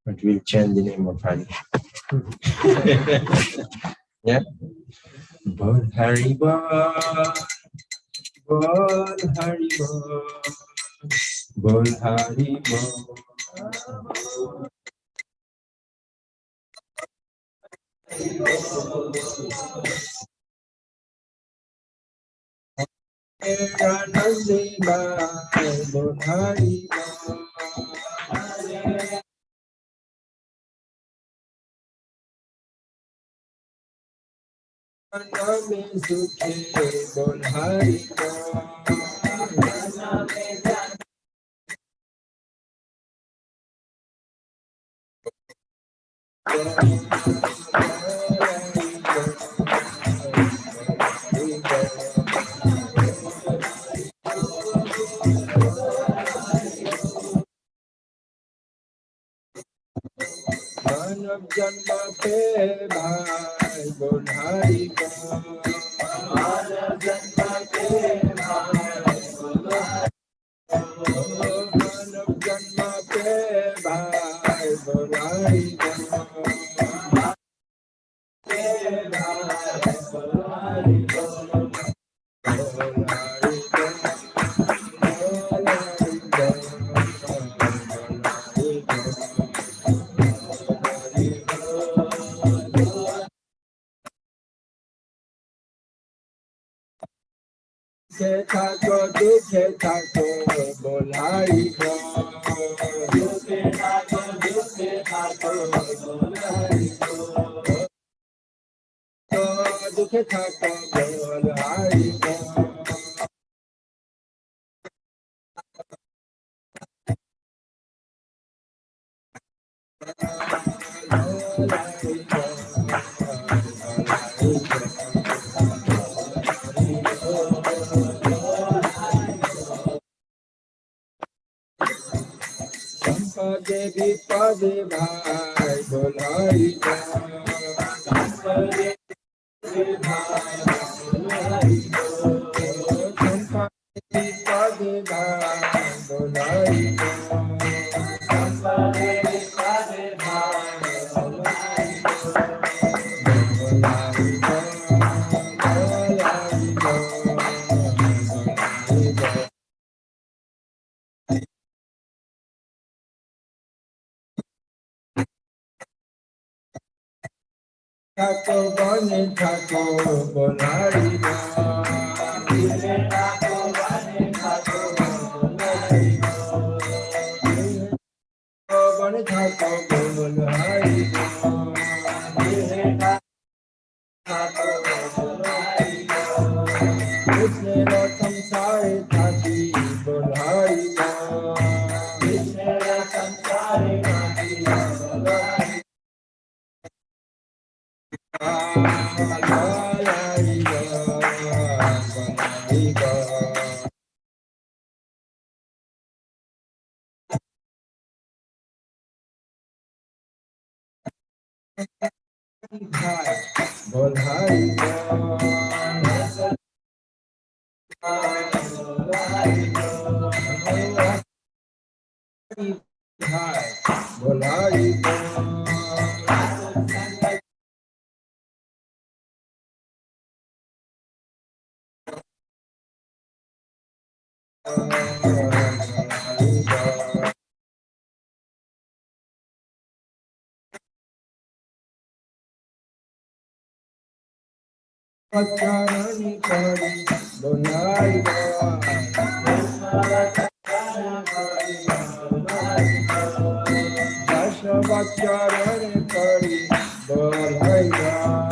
But we'll chant the name of Hari. Yeah. Bol Hari Bol, Bol Hari Bol, Bol Hari Bol. Anadi Bol Hari Bol. Anami Sukhe Bol Hari Bol. Manav Janma Pe Bhai Bol Hari Bol. Manav Janma Pe Bhai Bol Hari Bol. Manav Janma Pe Bhai Bol Hari Bol. Thako dukhe thako Bol Hari Bol. Dukhe thako Bol Hari Bol. Dukhe thako Bol Hari Bol. Sampade Vipade Bhai Bol Hari Bol. Sampade Vipade Bhai Bol Hari Bol. Sampade Vipade Bhai Bol Hari Thako Bani Thako Bol Hari Bol. Thako Bani Thako Bol Hari Bol. Bani Thako Bol Hari Bol. Thako Bol Hari Bol. Krishna Ratam Sare Thaki Bol Hari Bol. Krishna Ratam Sare Thaki Bol Hari Bol. Bol Hari Bol. Bol Hari Bol. Pacharani Kari Bol Hari Bol. Dasha Pacharani Kari Bol Hari Bol.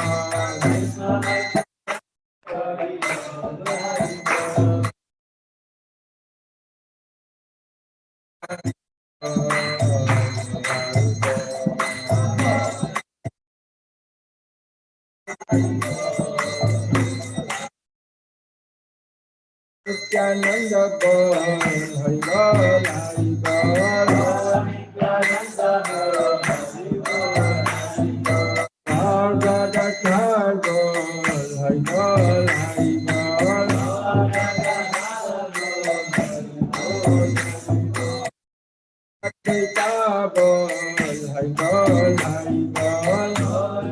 Nityananda Bol Hari Bol Hari Bol. Nityananda Bol Hari Bol Hari Bol. Radha Bol Hari Bol Hari Bol. Akita Bol Hari Bol, Hari Bol, Hari Bol,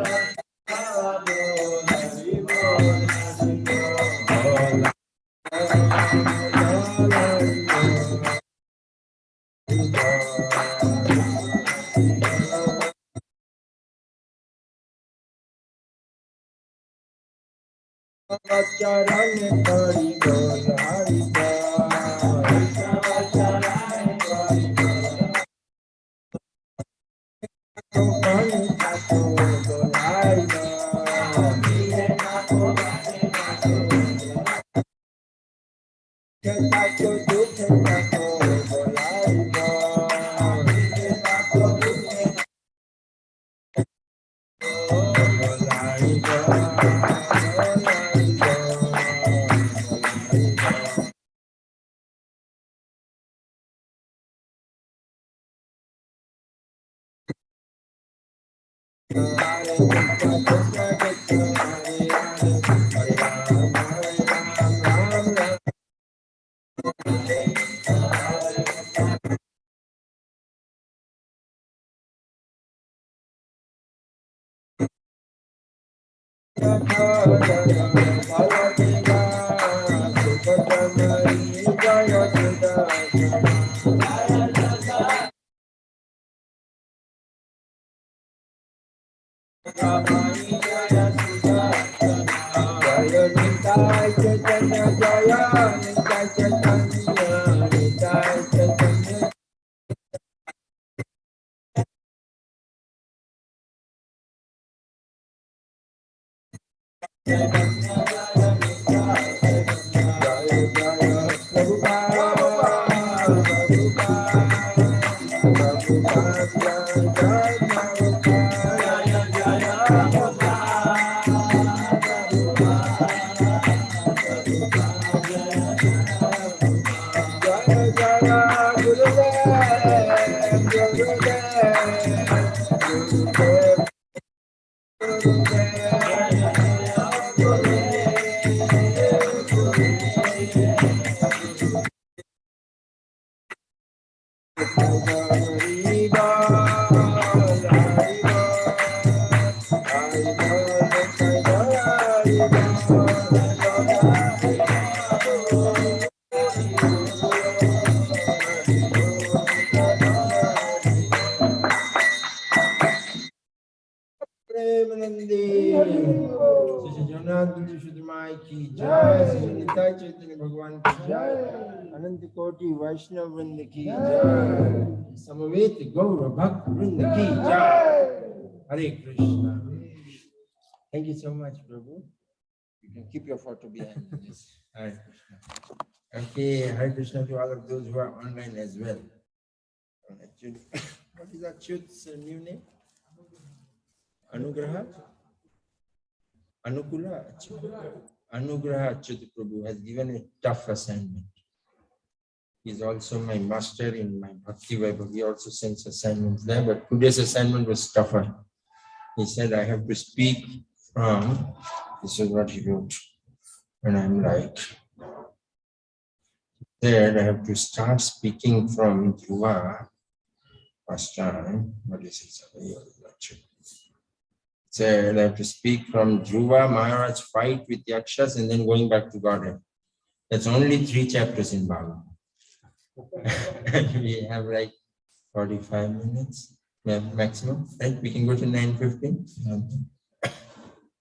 Charan Hari Bol, Hari भगवान की जय, अनंत कोटि वैष्णव वृंद की जय, समवेत गौर भक्त वृंद की जय। Hare Krishna. Thank you so much, Prabhu. You can keep your photo behind this. Hare Krishna. Okay, Hare Krishna to all of those who are online as well. Actually, what is Achyut's new name? Anugraha? Anukula? Anugraha Achyut Prabhu has given a tough assignment. He's also my master in my Bhakti Vaibhav. He also sends assignments there, but today's assignment was tougher. He said, I have to speak from, this is what he wrote. And I'm like, there I have to start speaking from Dhruva first time. What is it? Said I have to speak from Dhruva Maharaj fight with Yakshas and then going back to Godhead. That's only 3 chapters in Bhagavatam. We have like 45 minutes maximum, right? We can go to 9:15.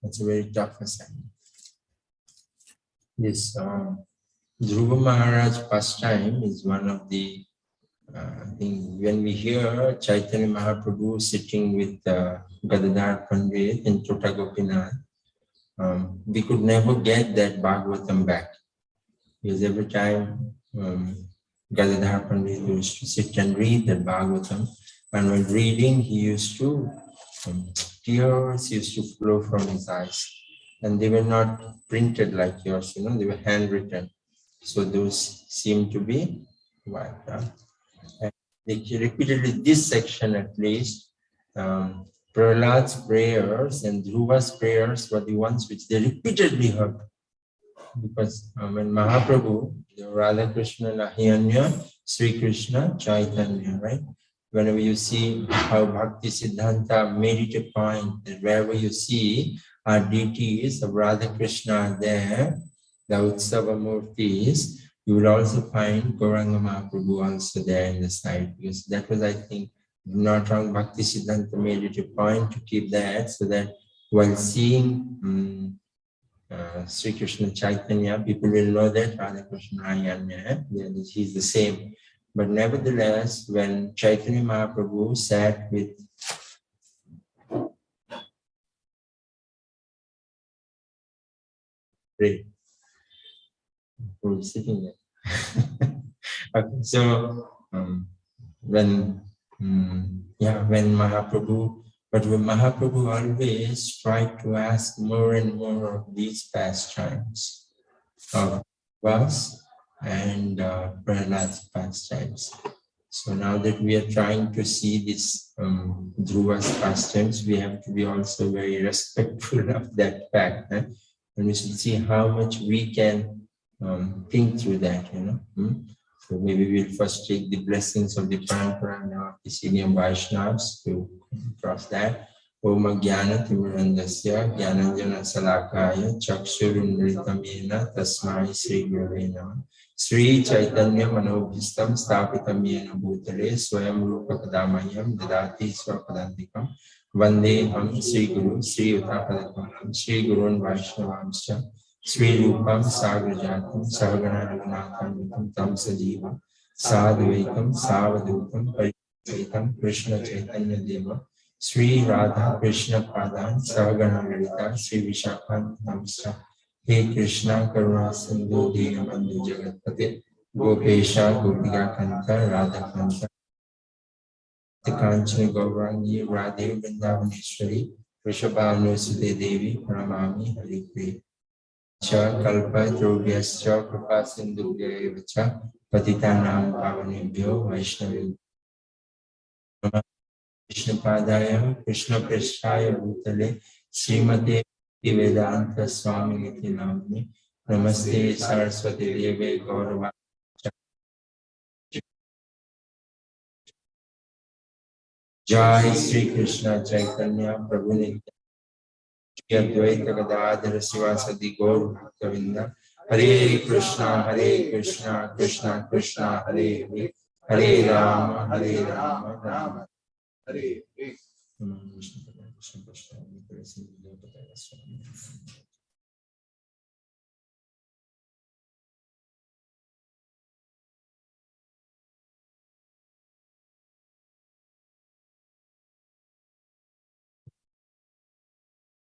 That's a very tough assignment. Yes, Dhruva Maharaj pastime is one of the things. When we hear Chaitanya Mahaprabhu sitting with Gadadhar Pandit in Tota Gopinath, we could never get that Bhagavatam back. Because every time Gadadhar Pandit used to sit and read the Bhagavatam, and when reading, he used to, tears used to flow from his eyes. And they were not printed like yours, you know, they were handwritten. So those seem to be wiped out. And they repeatedly, this section at least, Prahlad's prayers and Dhruva's prayers were the ones which they repeatedly heard. Because when Mahaprabhu, Radha Krishna, Lahiyanya, Sri Krishna, Chaitanya, right? whenever you see how Bhakti Siddhanta made it a point that wherever you see our deities of Radha Krishna are there, the Utsava Murtis, you will also find Gauranga Mahaprabhu also there in the side, because that was, I think, not wrong, Bhakti Siddhanta made it a point to keep that, so that while seeing Sri Krishna Chaitanya, people will know that Radha Krishna Ayanya, he's the same. But nevertheless, when Chaitanya Mahaprabhu sat with who's sitting there. Okay, so when Mahaprabhu, but when Mahaprabhu always tried to ask more and more of these pastimes of us and Prahlad's pastimes. So now that we are trying to see this Dhruva's pastimes, we have to be also very respectful of that fact. And we should see how much we can think through that, So maybe we'll first take the blessings of the Parampara and of the senior Vaishnavas to cross that. Om Jnana Timurandasya Jnananjana Salakaya Chakshurunritam Yena Tasmai Sri Gurave Namah Sri Chaitanya Manobhistam Stapitam Yena Bhutale Swayam Rupa Kadamayam Dadati Swapadantikam Vandeham Sri Guru Sri Uttapadakam Sri Gurun Vaishnavamscha Sri Rupam Sagrajatam Savagana Raghunatham Tam Sajiva Sadhvaitam Savadutam Parikaitam Krishna Chaitanya Deva Sri Radha Krishna Padan Savagana Lalita Sri Vishakhan Namsa He Krishna Karuna Sindhu Diyamandhu Jagatpate Gopesha Gopika Kanta Radha Kanta Kanchana Gaurangi Radhe Vrindavaneshwari Vrishabhanu Sute Devi Pranamami Hari Priya Cha Kalpa Drogyascha Kripa Sindhu Vacha Patitanam Pavanebhyo Vaishnavi Krishna Padaya Krishna Prishaya Bhutale Srimate Vedanta Swami Niti Namni Namaste Saraswati Deve Gaurava Jai Sri Krishna Chaitanya Prabhu Nitya Advaita Gadadhara Sivasadi Gaur Bhaktavinda Hare Krishna Krishna Krishna Hare Hare Hare Rama Rama Hare Hare.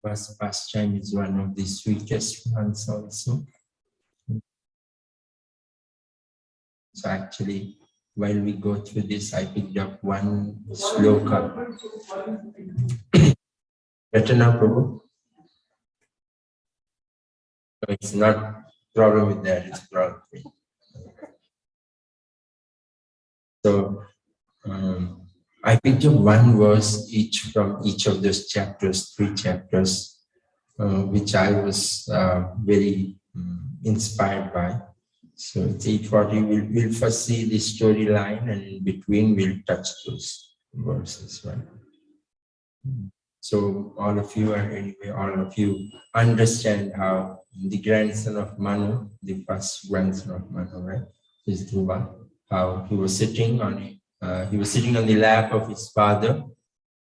First pastime is one of the sweetest ones also. So actually, while we go through this, I picked up one sloka. Better now, Prabhu? It's not a problem with that, it's a problem with me. So, I picked up one verse each from each of those chapters, 3 chapters, which I was very inspired by. So it's 8:40. We'll first see the storyline, and in between we'll touch those verses, right? So all of you understand how the grandson of Manu, the first grandson of Manu, right, is Dhruva, how he was sitting on the lap of his father,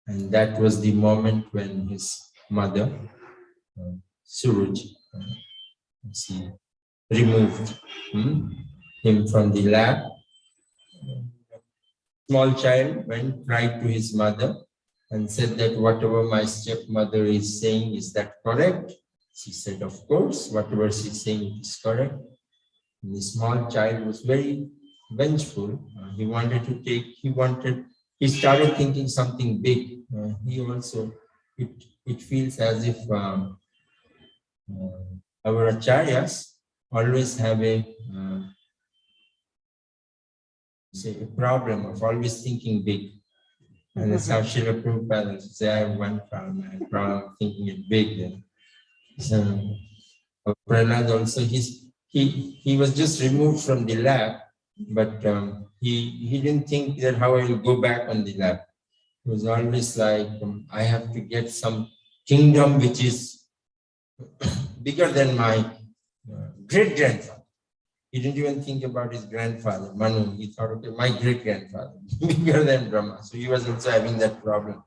and that was the moment when his mother, Suraj, she removed him from the lap. Small child went right to his mother and said that whatever my stepmother is saying, is that correct? She said, of course, whatever she's saying is correct. And the small child was very vengeful. He started thinking something big. It feels as if our acharyas always have a problem of always thinking big. And that's how Srila Prabhupada says, I have one problem, I have a problem thinking it big. So Prahlad also, he was just removed from the lab, but he didn't think that how I will go back on the lap. It was always like, I have to get some kingdom which is bigger than my great-grandfather. He didn't even think about his grandfather, Manu. He thought, okay, my great-grandfather, bigger than Brahma. So he was also having that problem.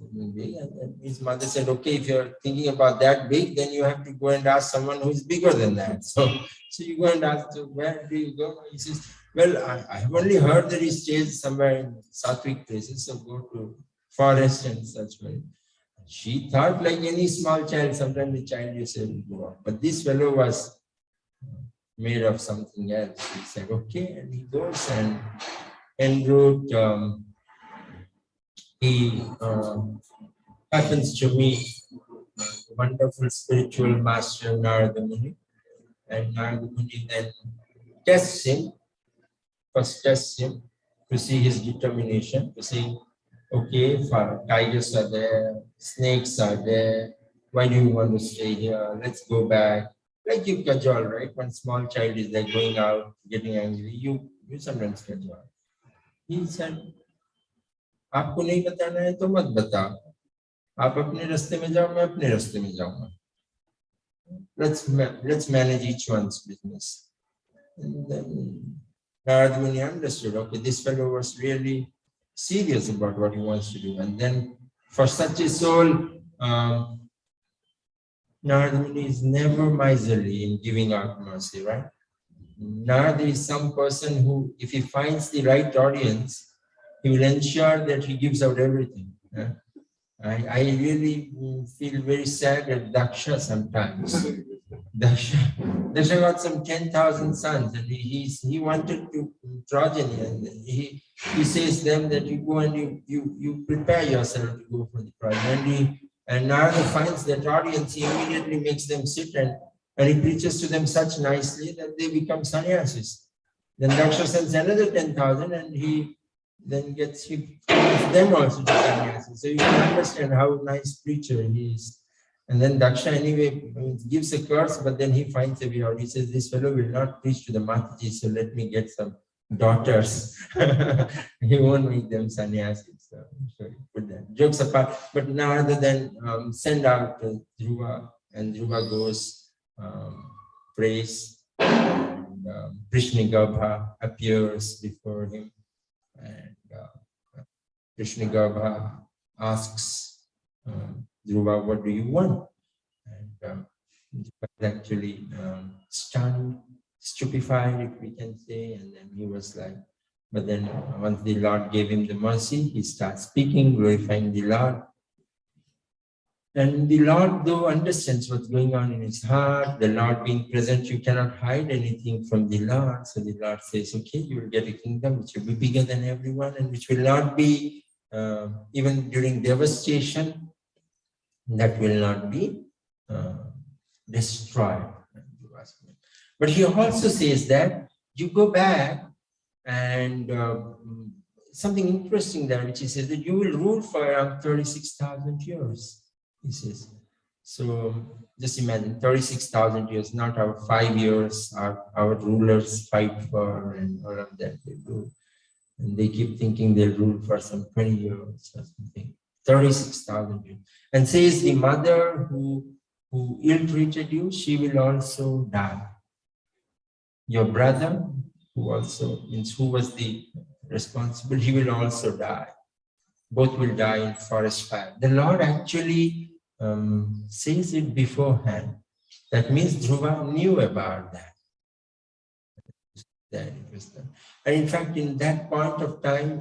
And then his mother said, okay, if you're thinking about that big, then you have to go and ask someone who is bigger than that. So you go and ask, where do you go? He says, well, I have only heard that he stays somewhere in Sattvic places, so go to forest and such. She thought like any small child, sometimes the child yourself will go out. But this fellow was made of something else. He said, okay, and he goes and en route, he happens to meet a wonderful spiritual master, Narada Muni. And Narada Muni then tests him, first tests him to see his determination, to see, okay, tigers are there, snakes are there, why do you want to stay here? Let's go back. Like you cajole, right? One small child is there going out, getting angry, you sometimes cajole. He said, आपको नहीं बताना है तो मत बताओ, आप अपने रास्ते में जाओ, मैं अपने रास्ते में जाऊंगा. Let's manage each one's business. And then Narada Muni understood, okay, this fellow was really serious about what he wants to do. And then for such a soul, Narada Muni is never miserly in giving out mercy, right? Narada is some person who, if he finds the right audience, he will ensure that he gives out everything. Yeah? I really feel very sad at Daksha sometimes. Daksha got some 10,000 sons, and he wanted to progeny, and he says them that you go and you prepare yourself to go for the progeny. And Narada finds that audience, he immediately makes them sit and he preaches to them such nicely that they become sannyasis. Then Daksha sends another 10,000, and he then gets them also to sannyasis. So you can understand how nice preacher he is. And then Daksha anyway gives a curse, but then he finds a way out. He says, this fellow will not preach to the Mataji, so let me get some daughters. He won't make them sannyasis. So put that. Jokes apart. But now rather than send out Dhruva, and Dhruva goes, prays, and Krishnagarbha appears before him. And Krishnagarbha asks Dhruva, what do you want? And Dhruva is actually stunned, stupefied, if we can say. And then he was like, but then once the Lord gave him the mercy, he starts speaking, glorifying the Lord. And the Lord, though, understands what's going on in his heart. The Lord being present, you cannot hide anything from the Lord. So the Lord says, okay, you will get a kingdom which will be bigger than everyone and which will not be, even during devastation, that will not be destroyed. But he also says that you go back and something interesting there, which he says that you will rule for around 36,000 years. He says, so just imagine 36,000 years, not our 5 years, our rulers fight for and all of that they do. And they keep thinking they'll rule for some 20 years or something. 36,000 years. And says the mother who ill-treated you, she will also die. Your brother, who was the responsible, he will also die. Both will die in forest fire. The Lord actually says it beforehand. That means Dhruva knew about that. And in fact, in that point of time,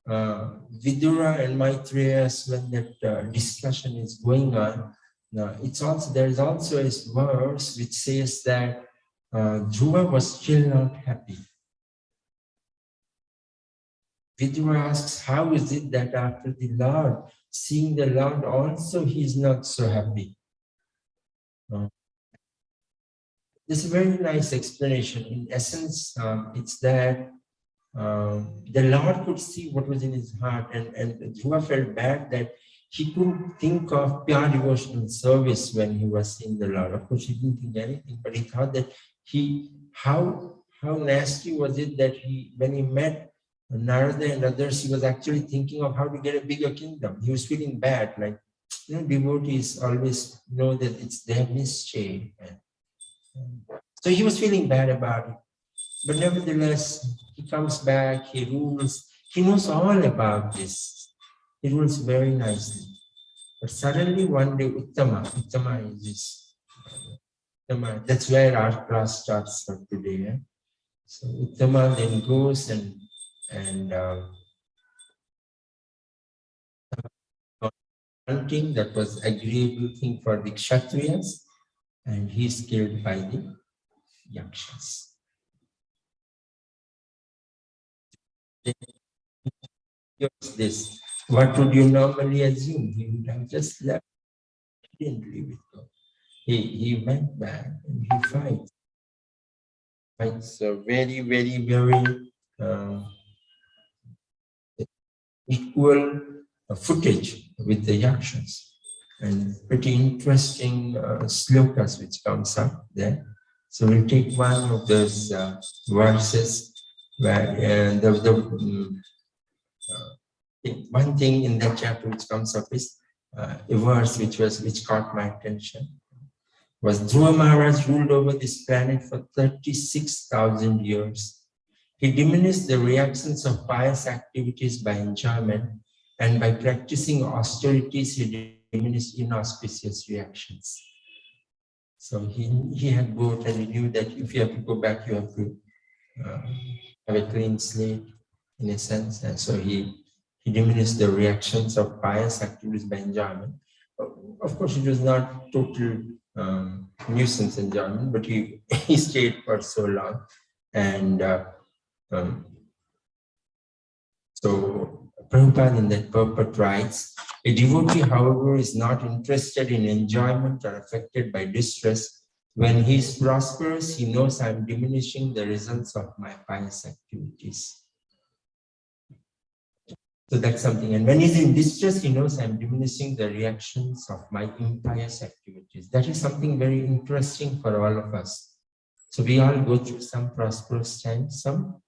Vidura and Maitreya, when that discussion is going on, there is also a verse which says that Dhruva was still not happy. Vidura asks, how is it that after the Lord, seeing the Lord also, he is not so happy? There's a very nice explanation. In essence, it's that the Lord could see what was in his heart, and Dhruva felt bad that he couldn't think of pure devotional service when he was seeing the Lord. Of course, he didn't think anything, but he thought that how how nasty was it that when he met Narada and others, he was actually thinking of how to get a bigger kingdom. He was feeling bad, like, devotees always know that it's their mischief. So he was feeling bad about it. But nevertheless, he comes back, he rules, he knows all about this. He rules very nicely. But suddenly one day, Uttama is this. Uttama, that's where our class starts for today. Eh? So Uttama then goes and hunting, that was agreeable thing for the Kshatriyas, and he's killed by the Yakshas. This, what would you normally assume? He would have just left, he didn't leave it go. He went back and he fights a very, very, very equal footage with the Yakshas, and pretty interesting slokas which comes up there. So we'll take one of those verses where one thing in that chapter which comes up is a verse which caught my attention. Was Dhruva Maharaj ruled over this planet for 36,000 years. He diminished the reactions of pious activities by enjoyment, and by practicing austerities, he diminished inauspicious reactions. So he had both, and he knew that if you have to go back, you have to have a clean slate, in a sense. And so he diminished the reactions of pious activities by enjoyment. Of course, it was not total nuisance enjoyment, but he stayed for so long. And so Prabhupada in that purport writes, a devotee, however, is not interested in enjoyment or affected by distress. When he is prosperous, he knows I am diminishing the results of my pious activities. So that's something. And when he's in distress, he knows I'm diminishing the reactions of my impious activities. That is something very interesting for all of us. So we all go through some prosperous times, some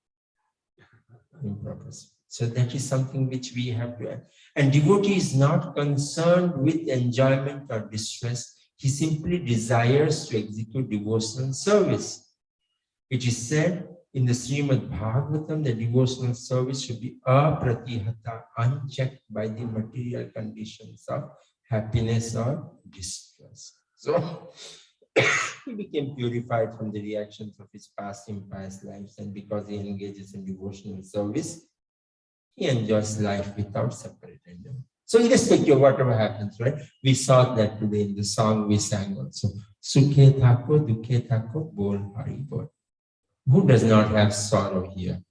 improper. So that is something which we have to add. And devotee is not concerned with enjoyment or distress. He simply desires to execute devotional service. It is said in the Srimad Bhagavatam, the devotional service should be apratihata, unchecked by the material conditions of happiness or distress. So he became purified from the reactions of his past impious lives, and because he engages in devotional service, he enjoys life without separating them. So irrespective of whatever happens, right? We saw that today in the song we sang also. Sukhe thako, dukhe thako, bol hari bol. Who does not have sorrow here?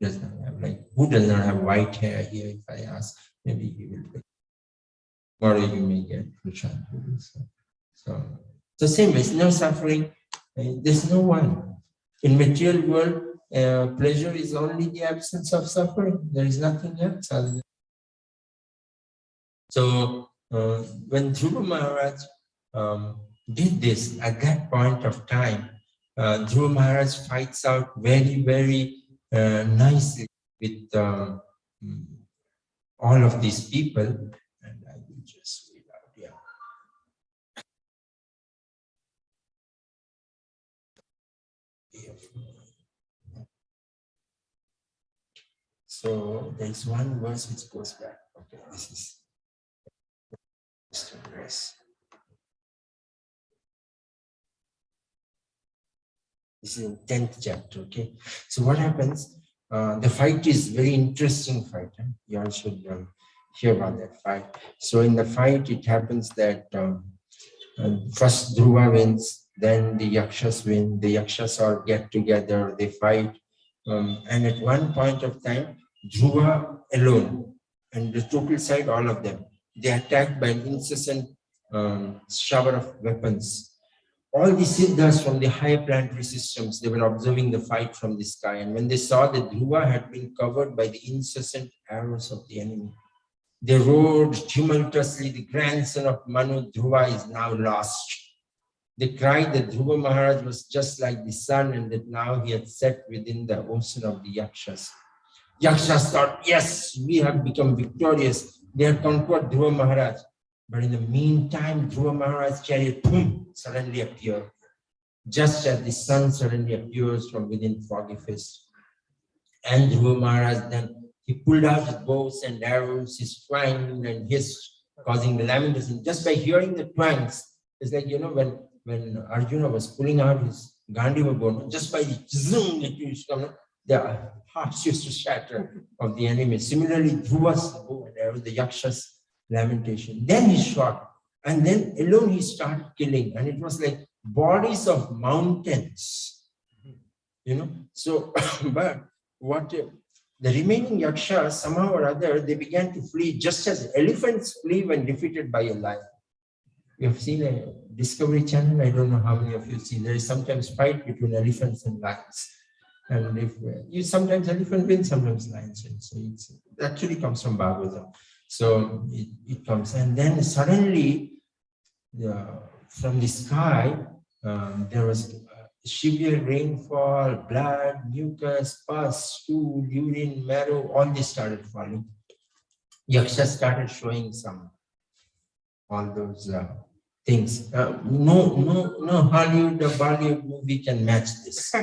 Does not have, like, who does not have white hair here? If I ask, maybe he will. Tomorrow you may get Prashant. So same way, no suffering. There's no one. In material world, pleasure is only the absence of suffering. There is nothing else. So when Dhruva Maharaj did this at that point of time, Dhruva Maharaj fights out very, very nicely with all of these people. And I will just read out, yeah. So there's one verse which goes back. Okay, this is verse. This is in 10th chapter, okay? So what happens? The fight is very interesting fight. You all should hear about that fight. So in the fight, it happens that first Dhruva wins, then the Yakshas win. The Yakshas all get together, they fight. And at one point of time, Dhruva alone, and the total side, all of them, they are attacked by an incessant shower of weapons. All the siddhas from the higher planetary systems, they were observing the fight from the sky. And when they saw that Dhruva had been covered by the incessant arrows of the enemy, they roared tumultuously, the grandson of Manu, Dhruva, is now lost. They cried that Dhruva Maharaj was just like the sun and that now he had set within the ocean of the Yakshas. Yakshas thought, yes, we have become victorious. They have conquered Dhruva Maharaj. But in the meantime, Dhruva Maharaj's chariot, boom, suddenly appeared. Just as the sun suddenly appears from within foggy fist. And Dhruva Maharaj then, he pulled out his bows and arrows, his twang and his causing lamentation. Just by hearing the twangs, it's like, when Arjuna was pulling out his Gandiva bow, just by the zoom, the hearts used to shatter of the enemy. Similarly, Dhruva's bow and arrow, the Yaksha's lamentation. Then he shot, and then alone he started killing, and it was like bodies of mountains, So, but what the remaining Yakshas, somehow or other, they began to flee just as elephants flee when defeated by a lion. You have seen a Discovery Channel, I don't know how many of you see, there is sometimes fight between elephants and lions. And if you sometimes elephant wins, sometimes lions win. So it actually comes from Bhagavatam. So it comes, and then suddenly from the sky, there was severe rainfall, blood, mucus, pus, stool, urine, marrow, all this started falling. Yaksha started showing all those things. No Hollywood or Bollywood movie can match this.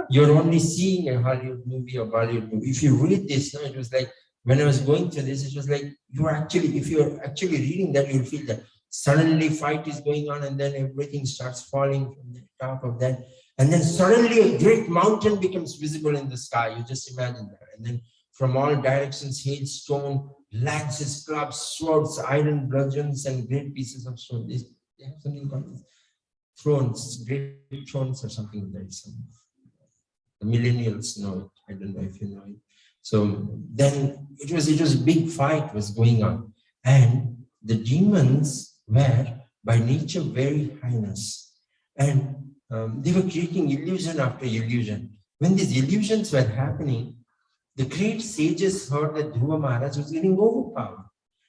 You're only seeing a Hollywood movie or Bollywood movie. If you read this, it was like, when I was going through this, it was like, if you're actually reading that, you'll feel that suddenly fight is going on and then everything starts falling from the top of that. And then suddenly a great mountain becomes visible in the sky. You just imagine that. And then from all directions, hailstone, lances, clubs, swords, iron bludgeons, and great pieces of stone. They have something called thrones, great thrones or something like that. The millennials know it. I don't know if you know it. So then it was a big fight was going on. And the demons were by nature very heinous. And they were creating illusion after illusion. When these illusions were happening, the great sages heard that Dhruva Maharaj was getting overpowered.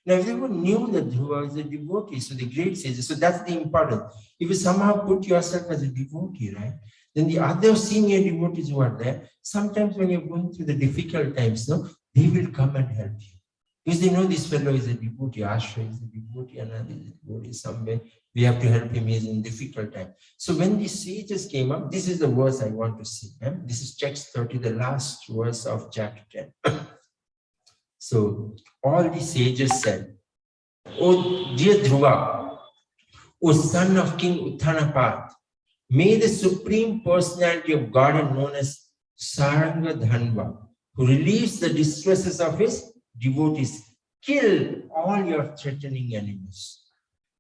Now everyone knew that Dhruva is a devotee, so the great sages, so that's the important. If you somehow put yourself as a devotee, right? Then the other senior devotees who are there, sometimes when you're going through the difficult times, they will come and help you. Because they know this fellow is a devotee, Ashra is a devotee, Anadi is a devotee, somewhere we have to help him, he's in difficult time. So when the sages came up, this is the verse I want to see. This is text 30, the last verse of chapter 10. So all the sages said, "O dear Dhruva, O son of King Uttanapat, may the Supreme Personality of Godhead known as Saranga Dhanva, who relieves the distresses of his devotees, kill all your threatening enemies.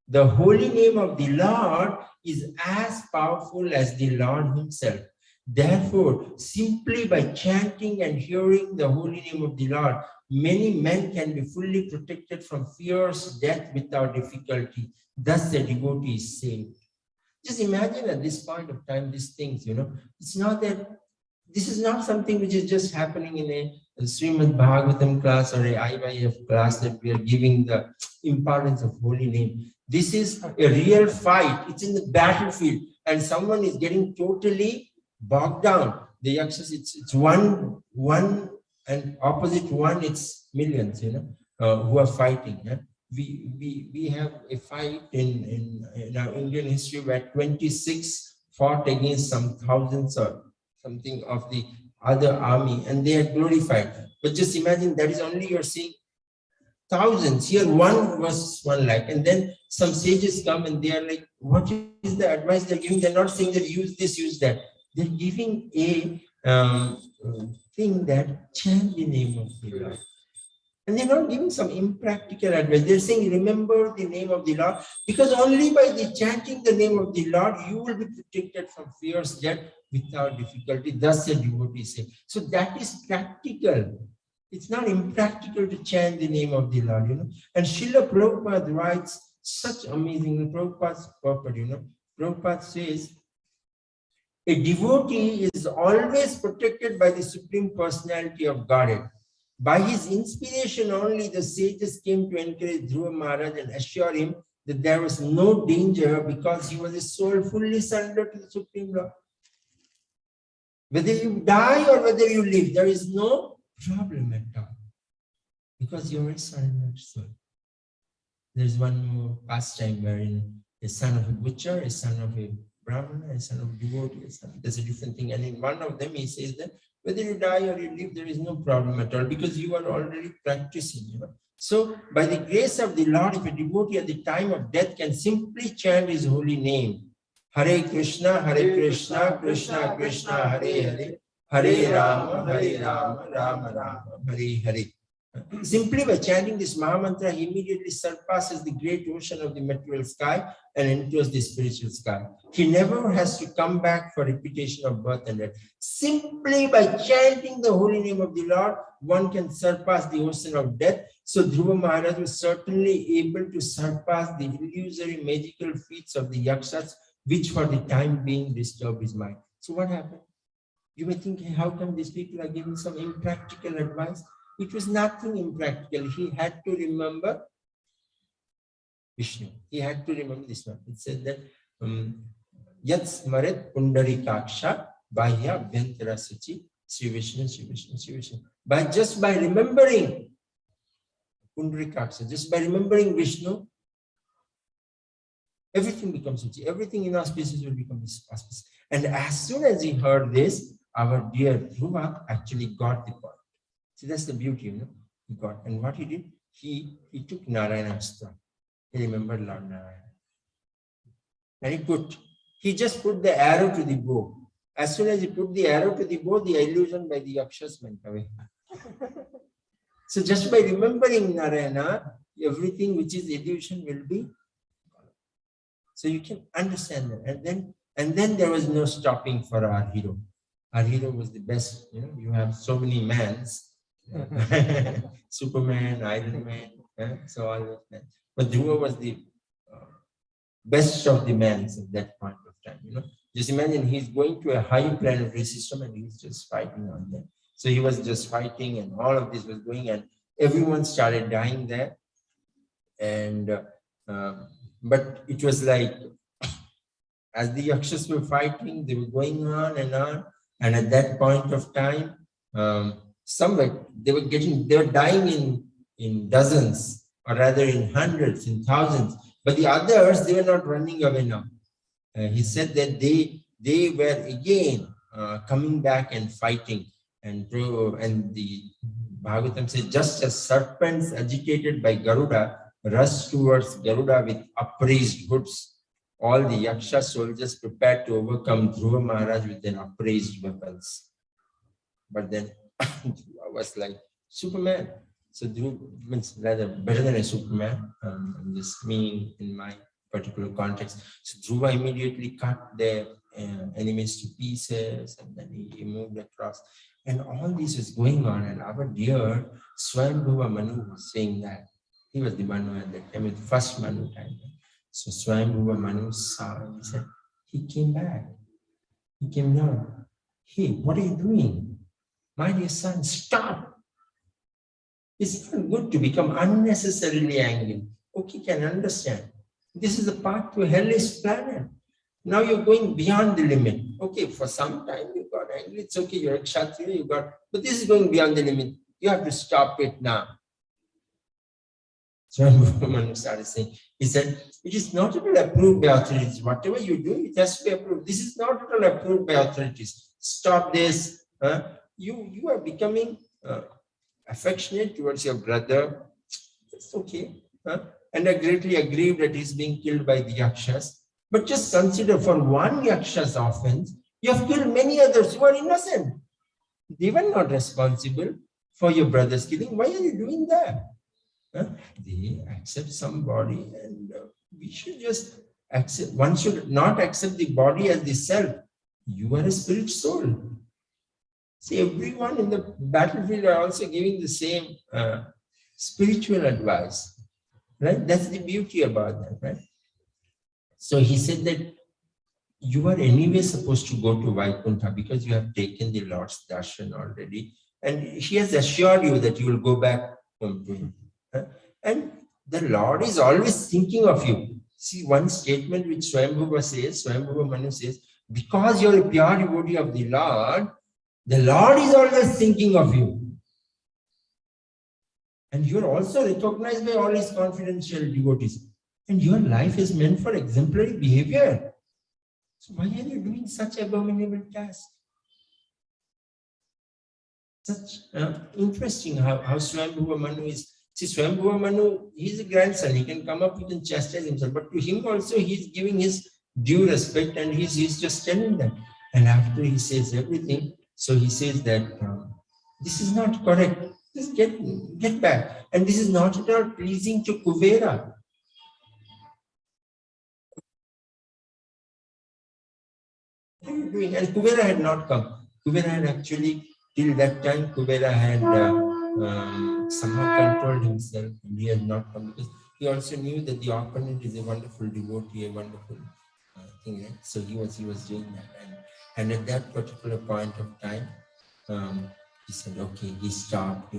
The holy name of the Lord is as powerful as the Lord himself. Therefore, simply by chanting and hearing the holy name of the Lord, many men can be fully protected from fierce death without difficulty. Thus the devotee is saved." Just imagine at this point of time, these things, it's not that, this is not something which is just happening in a Srimad Bhagavatam class or a IYF class that we are giving the importance of holy name. This is a real fight. It's in the battlefield and someone is getting totally bogged down. The Yakshas, it's one and opposite one, it's millions, who are fighting. We have a fight in our Indian history where 26 fought against some thousands or something of the other army and they are glorified. But just imagine that is only you're seeing thousands. Here one was 1 lakh. And then some sages come and they are like, what is the advice they're giving? They're not saying that use this, use that. They're giving a thing that chant the name of the Lord. And they're not giving some impractical advice. They're saying, remember the name of the Lord, because only by the chanting the name of the Lord, you will be protected from fierce death without difficulty. Thus the devotee say. So that is practical. It's not impractical to chant the name of the Lord, And Srila Prabhupada writes such amazing, Prabhupada's purport, Prabhupada says, a devotee is always protected by the Supreme Personality of Godhead. By his inspiration only, the sages came to encourage Dhruva Maharaj and assure him that there was no danger because he was a soul fully surrendered to the Supreme Lord. Whether you die or whether you live, there is no problem at all because you are a surrendered soul. There's one more pastime wherein a son of a butcher, a son of a brahmana, a son of a devotee, there's a different thing. And in one of them, he says that whether you die or you live, there is no problem at all because you are already practicing, So, by the grace of the Lord, if a devotee at the time of death can simply chant his holy name, Hare Krishna, Krishna Krishna, Hare Hare, Hare Rama, Rama Rama, Hare Hare. Simply by chanting this Mahamantra, he immediately surpasses the great ocean of the material sky and enters the spiritual sky. He never has to come back for repetition of birth and death. Simply by chanting the holy name of the Lord, one can surpass the ocean of death. So Dhruva Maharaj was certainly able to surpass the illusory magical feats of the Yakshas, which for the time being disturbed his mind. So what happened? You may think, hey, how come these people are giving some impractical advice? It was nothing impractical. He had to remember Vishnu. He had to remember this one. It said that Yat Smarit Pundarikaksha Bahya Vyantara Sachi Sri Vishnu, Sri Vishnu, Sri Vishnu. Just by remembering Pundarikaksha, just by remembering Vishnu, everything becomes Sachi. Everything in our species will become auspicious. And as soon as he heard this, our dear Dhruva actually got the point. See, that's the beauty, he got. And what he did, he took Narayana's. He remembered Lord Narayana. And he just put the arrow to the bow. As soon as he put the arrow to the bow, the illusion by the Yakshas went away. So just by remembering Narayana, everything which is illusion will be. So you can understand that. And then there was no stopping for our hero. Our hero was the best. You have so many mans. Superman, Iron Man, so all those men. But Dhruva was the best of the men at that point of time. Just imagine he's going to a high planetary system and he's just fighting on them. So he was just fighting, and all of this was going, and everyone started dying there. And but it was like as the Yakshas were fighting, they were going on, and at that point of time. Somewhere they were dying in dozens, or rather in hundreds, in thousands. But the others, they were not running away now. He said that they were again coming back and fighting. And the Bhagavatam says, just as serpents agitated by Garuda rush towards Garuda with upraised hoods, all the Yaksha soldiers prepared to overcome Dhruva Maharaj with their upraised weapons. But then Dhruva was like Superman. So Dhruva means rather better than a Superman. I'm just meaning in my particular context. So Dhruva immediately cut their enemies to pieces, and then he moved across. And all this is going on, and our dear Swayambhuva Manu was saying that. He was the Manu at that time, the first Manu time. So Swayambhuva Manu saw, he said, he came back. He came down. Hey, what are you doing? My dear son, stop. It's not good to become unnecessarily angry. Okay, can understand. This is the path to a hellish planet. Now you're going beyond the limit. Okay, for some time you got angry. It's okay, you're a Kshatriya, but this is going beyond the limit. You have to stop it now. So Manu started saying, he said, it is not at all approved by authorities. Whatever you do, it has to be approved. This is not at all approved by authorities. Stop this. You are becoming affectionate towards your brother. It's okay. And I greatly agree that he's being killed by the Yakshas. But just consider, for one Yaksha's offense, you have killed many others who are innocent. They were not responsible for your brother's killing. Why are you doing that? They accept somebody, and we should just accept. One should not accept the body as the self. You are a spirit soul. See, everyone in the battlefield are also giving the same spiritual advice, right? That's the beauty about that, right? So he said that you are anyway supposed to go to Vaikuntha because you have taken the Lord's darshan already, and he has assured you that you will go back home to him. And the Lord is always thinking of you. See, one statement which Swayambhuva Manu says, because you're a pure devotee of the Lord is always thinking of you. And you're also recognized by all his confidential devotees. And your life is meant for exemplary behavior. So why are you doing such abominable tasks? Such interesting how Swayambhuva Manu is. See, Swayambhuva Manu, he's a grandson. He can come up, he can chastise himself. But to him also, he's giving his due respect and he's just telling them. And after he says everything, so he says that this is not correct. Just get back. And this is not at all pleasing to Kuvera. What are you doing? And Kuvera had not come. Kuvera had actually, till that time, Kuvera had somehow controlled himself and he had not come because he also knew that the opponent is a wonderful devotee, a wonderful thing. Right? So he was doing that. And at that particular point of time, he said, okay, he stopped,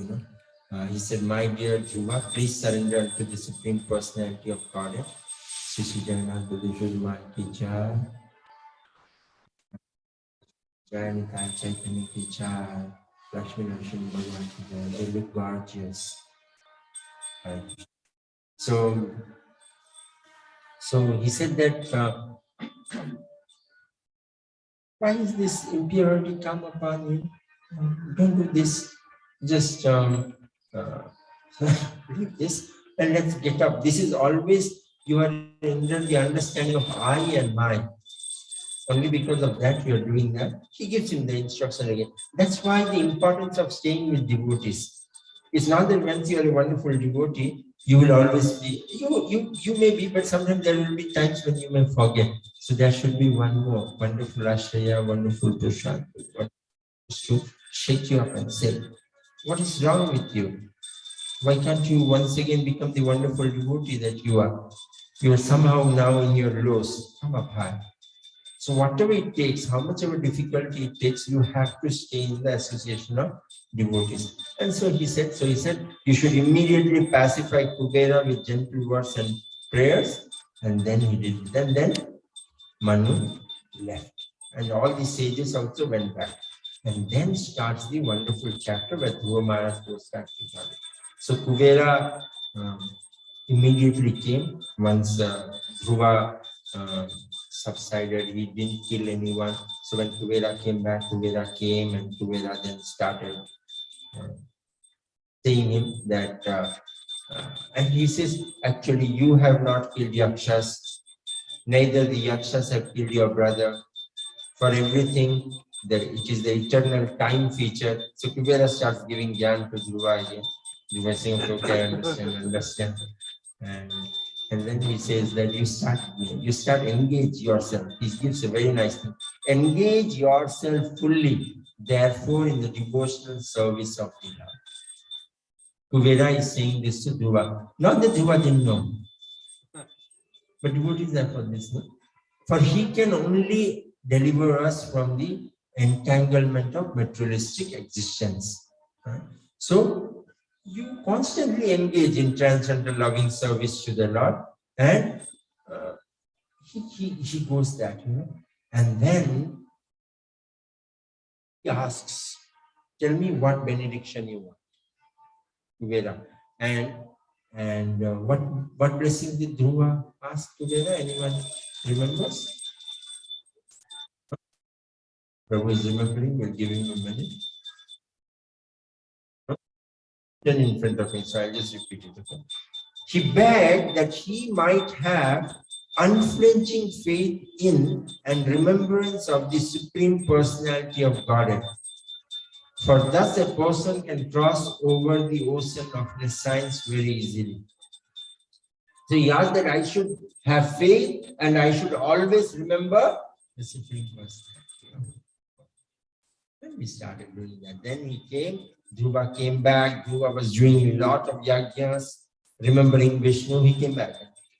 he said, my dear Dhruva, please surrender to the Supreme Personality of Godhead. Sri Jagannath Ki Jai. Jai Nitai Chaitanya Ki Jai. Lakshmi Lakshmi Bhagavan Ki Jai. They look gorgeous. Right. So he said that, why is this impurity come upon you? Don't do this. Just leave this and let's get up. This is always, you are under the understanding of I and my. Only because of that you are doing that. He gives him the instruction again. That's why the importance of staying with devotees. It's not that once you are a wonderful devotee, you will always be, you may be, but sometimes there will be times when you may forget. So there should be one more wonderful Ashraya, wonderful Prashant, to shake you up and say, what is wrong with you? Why can't you once again become the wonderful devotee that you are? You are somehow now in your lows. Come up high. So whatever it takes, how much of a difficulty it takes, you have to stay in the association of devotees. And so he said, you should immediately pacify Kubera with gentle words and prayers. And then he did it. And then Manu left. And all the sages also went back. And then starts the wonderful chapter where Dhruva Maharaj goes back to God. So Kubera immediately came once Dhruva subsided. He didn't kill anyone. So when Kubera came back, Kubera came and Kubera then started saying him that, and he says, actually, you have not killed Yakshas, neither the Yakshas have killed your brother. For everything, it is the eternal time feature. So Kubera starts giving Gyan to Dhruva again. Dhruva saying, okay, understand. And then he says that you start engage yourself. He gives a very nice thing. Engage yourself fully, therefore, in the devotional service of the Lord. Kubera is saying this to Dhruva. Not that Dhruva didn't know, but devotees are for this. No? For he can only deliver us from the entanglement of materialistic existence. So you constantly engage in transcendental loving service to the Lord, and he goes that, and then he asks, tell me what benediction you want, Veda. And what blessing did Dhruva ask to Veda? Anyone remembers? Prabhu is remembering, we'll give him a minute. Then in front of me, so I'll just repeat it. Okay? He begged that he might have unflinching faith in and remembrance of the Supreme Personality of Godhead. For thus a person can cross over the ocean of nescience very easily. So he asked that I should have faith and I should always remember the Supreme Personality. When we started doing that, then he came, Dhruva came back, Dhruva was doing a lot of yajnas, remembering Vishnu, he came back.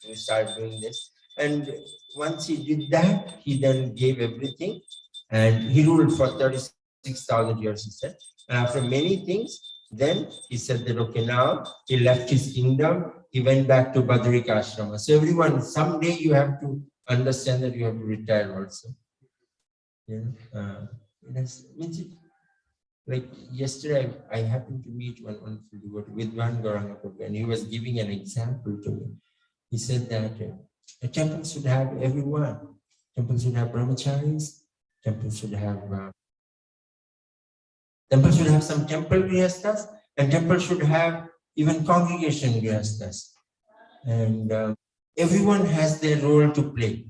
We started doing this. And once he did that, he then gave everything and he ruled for 36,000 years, he said. And after many things, Then he said that, okay, now he left his kingdom, he went back to Badrika Ashrama. So everyone, someday you have to understand that you have to retire also. You know, like yesterday, I happened to meet one wonderful devotee with one Gauranga Prabhu, and he was giving an example to me. He said that a temple should have everyone. Temple should have brahmacharis, temple should have some temple grihasthas, and temple should have even congregation grihasthas. And everyone has their role to play.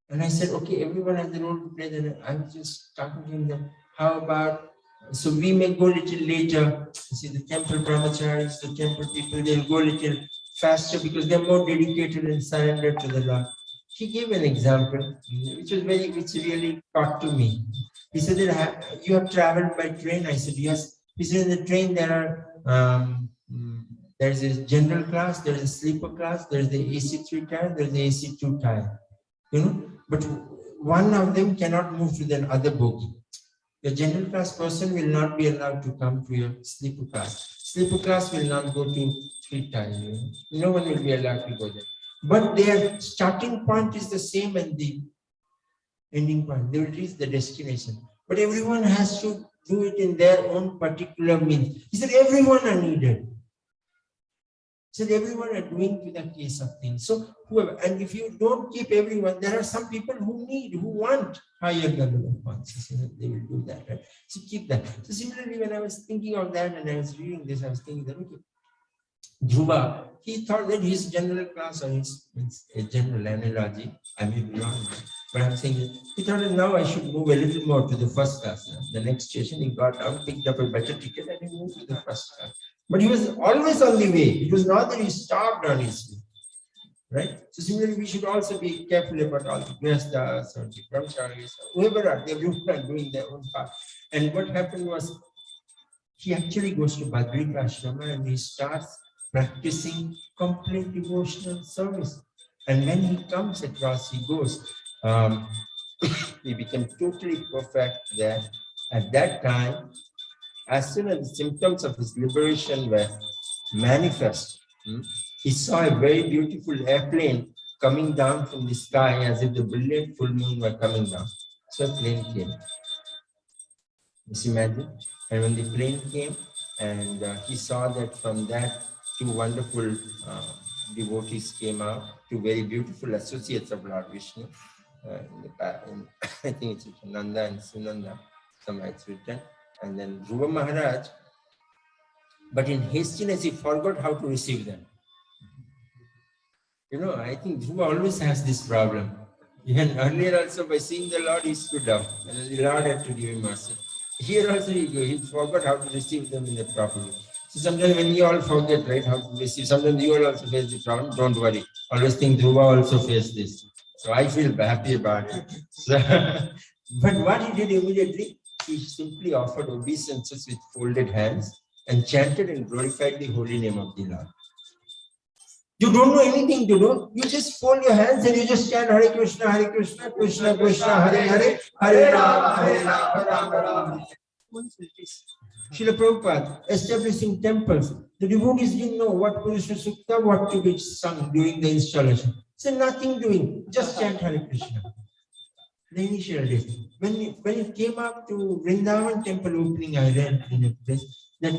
And I said, okay, everyone has their role to play. Then I was just talking to him that, how about, so we may go a little later. You see, the temple brahmacharis, the temple people, they'll go a little faster because they're more dedicated and surrendered to the Lord. He gave an example, which really caught to me. He said that you have traveled by train. I said, yes. He said, in the train there are, there's a general class, there's a sleeper class, there's the AC 3 tier, there's the AC 2 tier. You know, but one of them cannot move to the other bogie. The general class person will not be allowed to come to your sleeper class. Sleeper class will not go to 3 tier. You know? No one will be allowed to go there. But their starting point is the same and the ending point. They will reach the destination. But everyone has to do it in their own particular means. He said, everyone are needed. So everyone are doing to the case of things. So whoever, and if you don't keep everyone, there are some people who want higher level of consciousness. They will do that, right? So keep that. So similarly, when I was thinking of that and I was reading this, I was thinking that, okay, Dhruva, he thought that his general class or his a general analogy, I may be wrong, but I'm saying that he thought that now I should move a little more to the first class. The next station, he got down, picked up a better ticket, and he moved to the first class. But he was always on the way. It was not that he stopped on his way, right? So similarly, we should also be careful about all the grihasthas or the brahmacharis, whoever are, everyone are doing their own part. And what happened was, he actually goes to Badrika Ashrama and he starts practicing complete devotional service. And when he comes across, he goes, he became totally perfect there. At that time, as soon as the symptoms of his liberation were manifest, he saw a very beautiful airplane coming down from the sky as if the brilliant full moon were coming down. So a plane came. Just imagine. And when the plane came, and he saw that from that 2 wonderful devotees came out, 2 very beautiful associates of Lord Vishnu. I think it's Nanda and Sunanda, somewhere it's written. And then Dhruva Maharaj, but in hastiness, he forgot how to receive them. You know, I think Dhruva always has this problem. Even earlier also, by seeing the Lord, he stood up, and the Lord had to give him mercy. Here also, he forgot how to receive them in the proper way. So sometimes when you all forget, right, how to receive, sometimes you all also face the problem, don't worry. Always think Dhruva also faced this. So I feel happy about it. So, but what he did immediately, he simply offered obeisances with folded hands and chanted and glorified the holy name of the Lord. You don't know anything to do. You just fold your hands and you just chant Hare Krishna, Krishna Krishna, Hare Hare, Hare Rama, Hare Rama. Srila Prabhupada establishing temples. The devotees didn't know what Purusha Sukta, what to be sung during the installation. So nothing doing, just chant Hare Krishna. The initial days. When it came up to Vrindavan temple opening, I read in a place that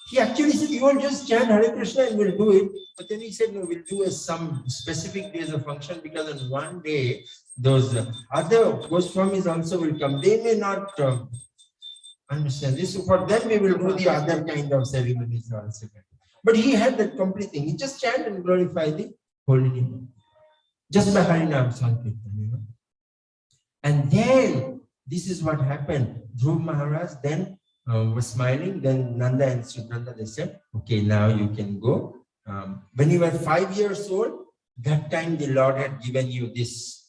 he actually said, you will just chant Hare Krishna and we'll do it. But then he said, no, we'll do some specific days of function because on one day, those other Goswamis also will come. They may not understand this. So for them, we will do the other kind of ceremonies also. But he had that complete thing. He just chant and glorify the holy name. Just by Harinam Sankirtan, you know. And then, this is what happened. Dhruva Maharaj then was smiling. Then Nanda and Sunanda, they said, okay, now you can go. When you were 5 years old, that time the Lord had given you this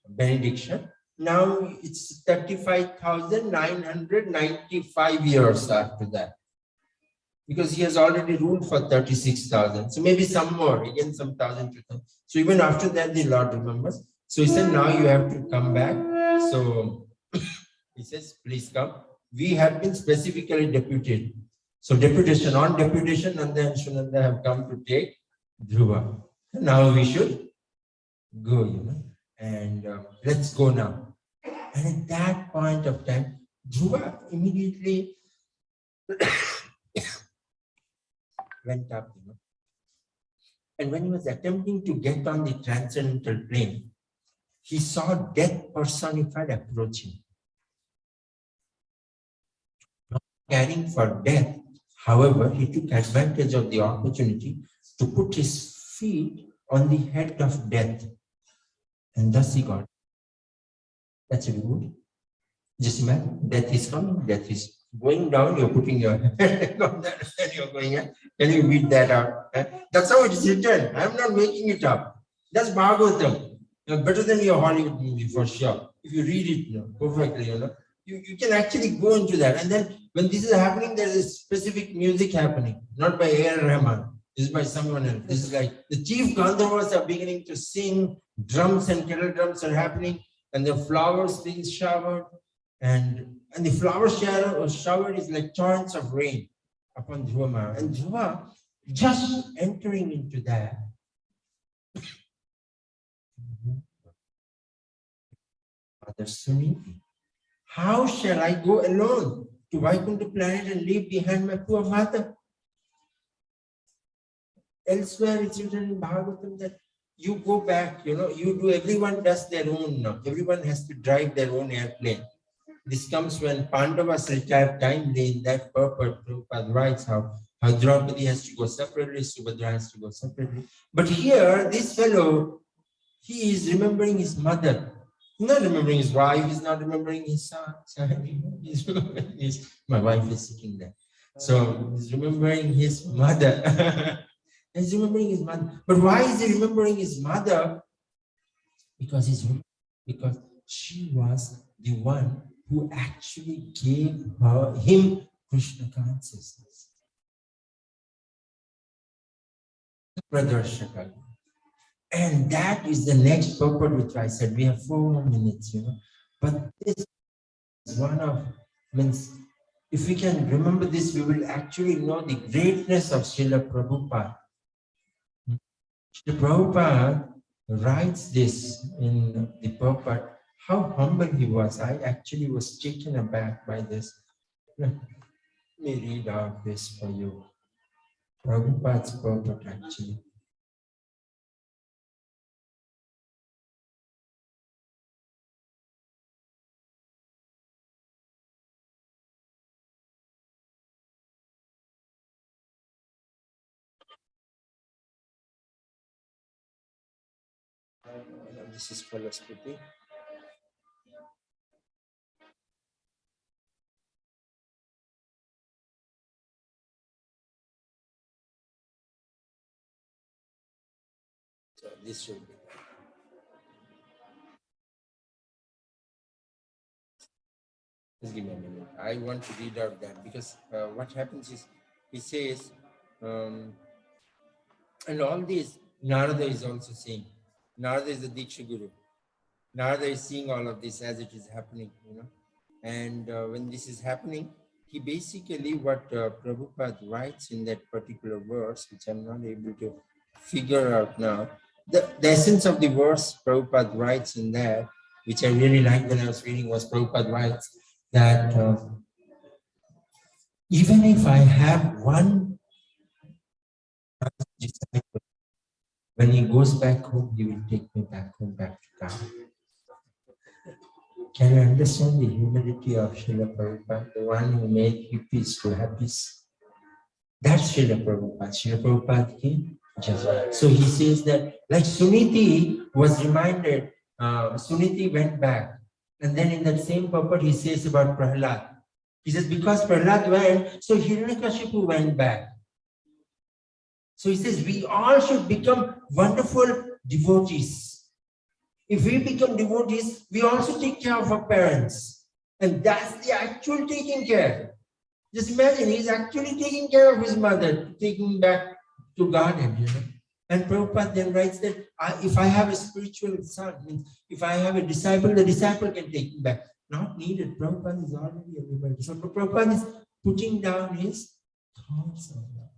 benediction. Now it's 35,995 years after that. Because he has already ruled for 36,000. So maybe some more, again some 1,000, 2,000. So even after that, the Lord remembers. So he said, now you have to come back. So he says, please come. We have been specifically deputed. So deputation, on deputation, Nanda and Sunanda have come to take Dhruva. Now we should go, and let's go now. And at that point of time, Dhruva immediately went up, And when he was attempting to get on the transcendental plane, he saw death personified approaching. Not caring for death, however, he took advantage of the opportunity to put his feet on the head of death. And thus he got. That's very good. Just imagine, death is coming, death is going down, you're putting your head on that and you're going up. Can you read that out? That's how it is written. I'm not making it up. That's Bhagavatam. Better than your Hollywood movie for sure. If you read it perfectly, you can actually go into that. And then when this is happening, there is specific music happening, not by A.R. Rahman. This is by someone else. This is like the chief Gandharvas are beginning to sing, drums and kettle drums are happening, and the flowers being showered, and the flower shower is like torrents of rain upon Dhruva. And Dhruva just entering into that. Mother Suniti, how shall I go alone to Vaikuntha planet and leave behind my poor mother? Elsewhere it's written in Bhagavatam that you go back, you do, everyone does their own now. Everyone has to drive their own airplane. This comes when Pandavas retire timely. In that purport, Prabhupada writes how Draupadi has to go separately, Subhadra has to go separately. But here, this fellow, he is remembering his mother. He's not remembering his wife, he's not remembering his son. He's remembering my wife is sitting there. So he's remembering his mother. He's remembering his mother. But why is he remembering his mother? Because she was the one who actually gave him Krishna consciousness. Pradarshaka. And that is the next purport which I said. We have 4 minutes, But this is one of, if we can remember this, we will actually know the greatness of Srila Prabhupada. Srila Prabhupada writes this in the purport, how humble he was. I actually was taken aback by this. Let me read out this for you. Prabhupada's purport actually. This is Palaspati. So this should be. Just give me a minute. I want to read out that because what happens is he says, and all this, Narada is also saying. Narada is the Diksha Guru. Narada is seeing all of this as it is happening, And when this is happening, he basically, what Prabhupada writes in that particular verse, which I'm not able to figure out now, the essence of the verse Prabhupada writes in that, which I really liked when I was reading, was Prabhupada writes that even if I have one disciple, when he goes back home, he will take me back home, back to God. Can you understand the humility of Srila Prabhupada, the one who made hippies to happies? That's Srila Prabhupada. Srila Prabhupada ki jai. So he says that, like Suniti was reminded, Suniti went back. And then in that same purport, he says about Prahlad. He says, because Prahlad went, so Hiranyakashipu went back. So he says, we all should become wonderful devotees. If we become devotees, we also take care of our parents. And that's the actual taking care. Just imagine, he's actually taking care of his mother, taking him back to Godhead, And Prabhupada then writes that if I have a spiritual son, means if I have a disciple, the disciple can take him back. Not needed. Prabhupada is already everybody. So Prabhupada is putting down his thoughts of love.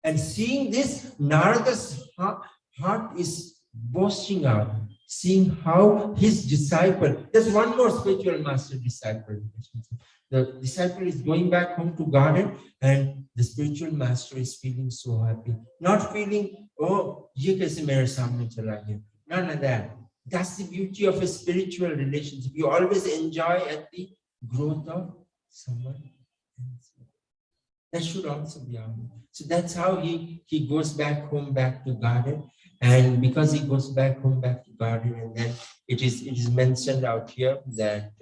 And seeing this, Narada's heart is bursting out, seeing how his disciple, there's one more spiritual master-disciple relationship. The disciple is going back home to garden, and the spiritual master is feeling so happy. Not feeling, oh, ye kaise mere samne chala gaya. None of that. That's the beauty of a spiritual relationship. You always enjoy at the growth of someone else. That should also be our. So that's how he goes back home, back to garden. And because he goes back home, back to garden, and then it is mentioned out here that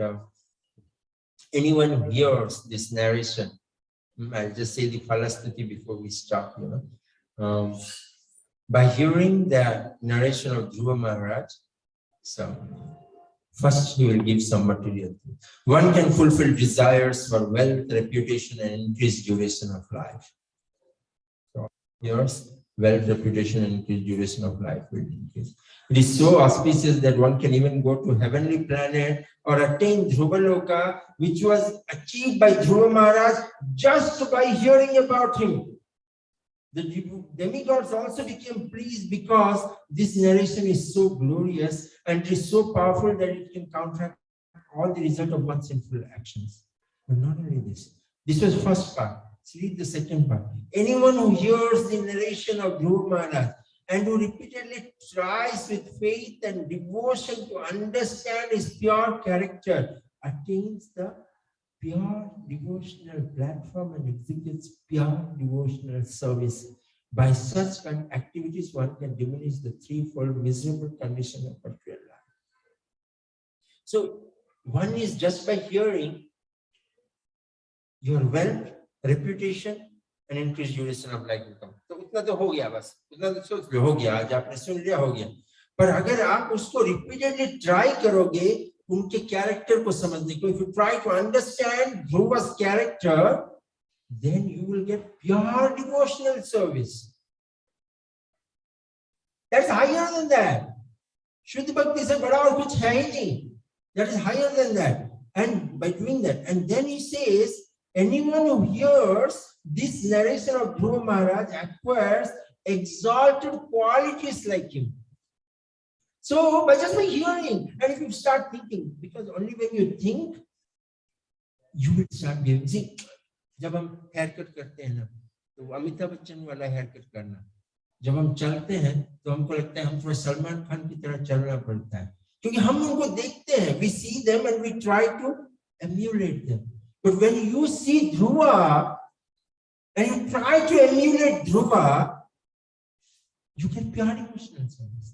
anyone who hears this narration, I'll just say the Phalasthuti before we stop, by hearing the narration of Dhruva Maharaj, so first he will give some material things. One can fulfill desires for wealth, reputation, and increased duration of life. So yours, wealth, reputation, and increased duration of life will increase. It is so auspicious that one can even go to heavenly planet or attain Dhruvaloka, which was achieved by Dhruva Maharaj just by hearing about him. The demigods also became pleased because this narration is so glorious and it is so powerful that it can counteract all the result of one's sinful actions. But not only this. This was the first part. Let's read the second part. Anyone who hears the narration of Dhruva Maharaj and who repeatedly tries with faith and devotion to understand his pure character attains the pure devotional platform and executes pure devotional service. By such activities, one can diminish the threefold miserable condition of material life. So, one is just by hearing your wealth, reputation, and increased duration of life will come. तो उतना तो हो गया बस, उतना तो सोच लो हो गया, आज आपने सुन लिया हो गया. पर अगर आप उसको repeatedly try करोगे उनके character को समझने को, if you try to understand Dhruva's character, then you will get pure devotional service. That's higher than that. Shuddha Bhakti se bada aur kuch hai hi nahi. That is higher than that. And by doing that, and then he says, anyone who hears this narration of Dhruva Maharaj acquires exalted qualities like him. So, by just by hearing, and if you start thinking, because only when you think, you will start behaving. See, जब हम haircut करते हैं ना, तो अमिताभ बच्चन वाला haircut करना. जब हम चलते हैं, तो हमको लगता है हम थोड़ा सलमान खान की तरह चलना पड़ता है. क्योंकि हम उनको देखते हैं, we see them and we try to emulate them. But when you see Dhruva and you try to emulate Dhruva, you get pure devotional service.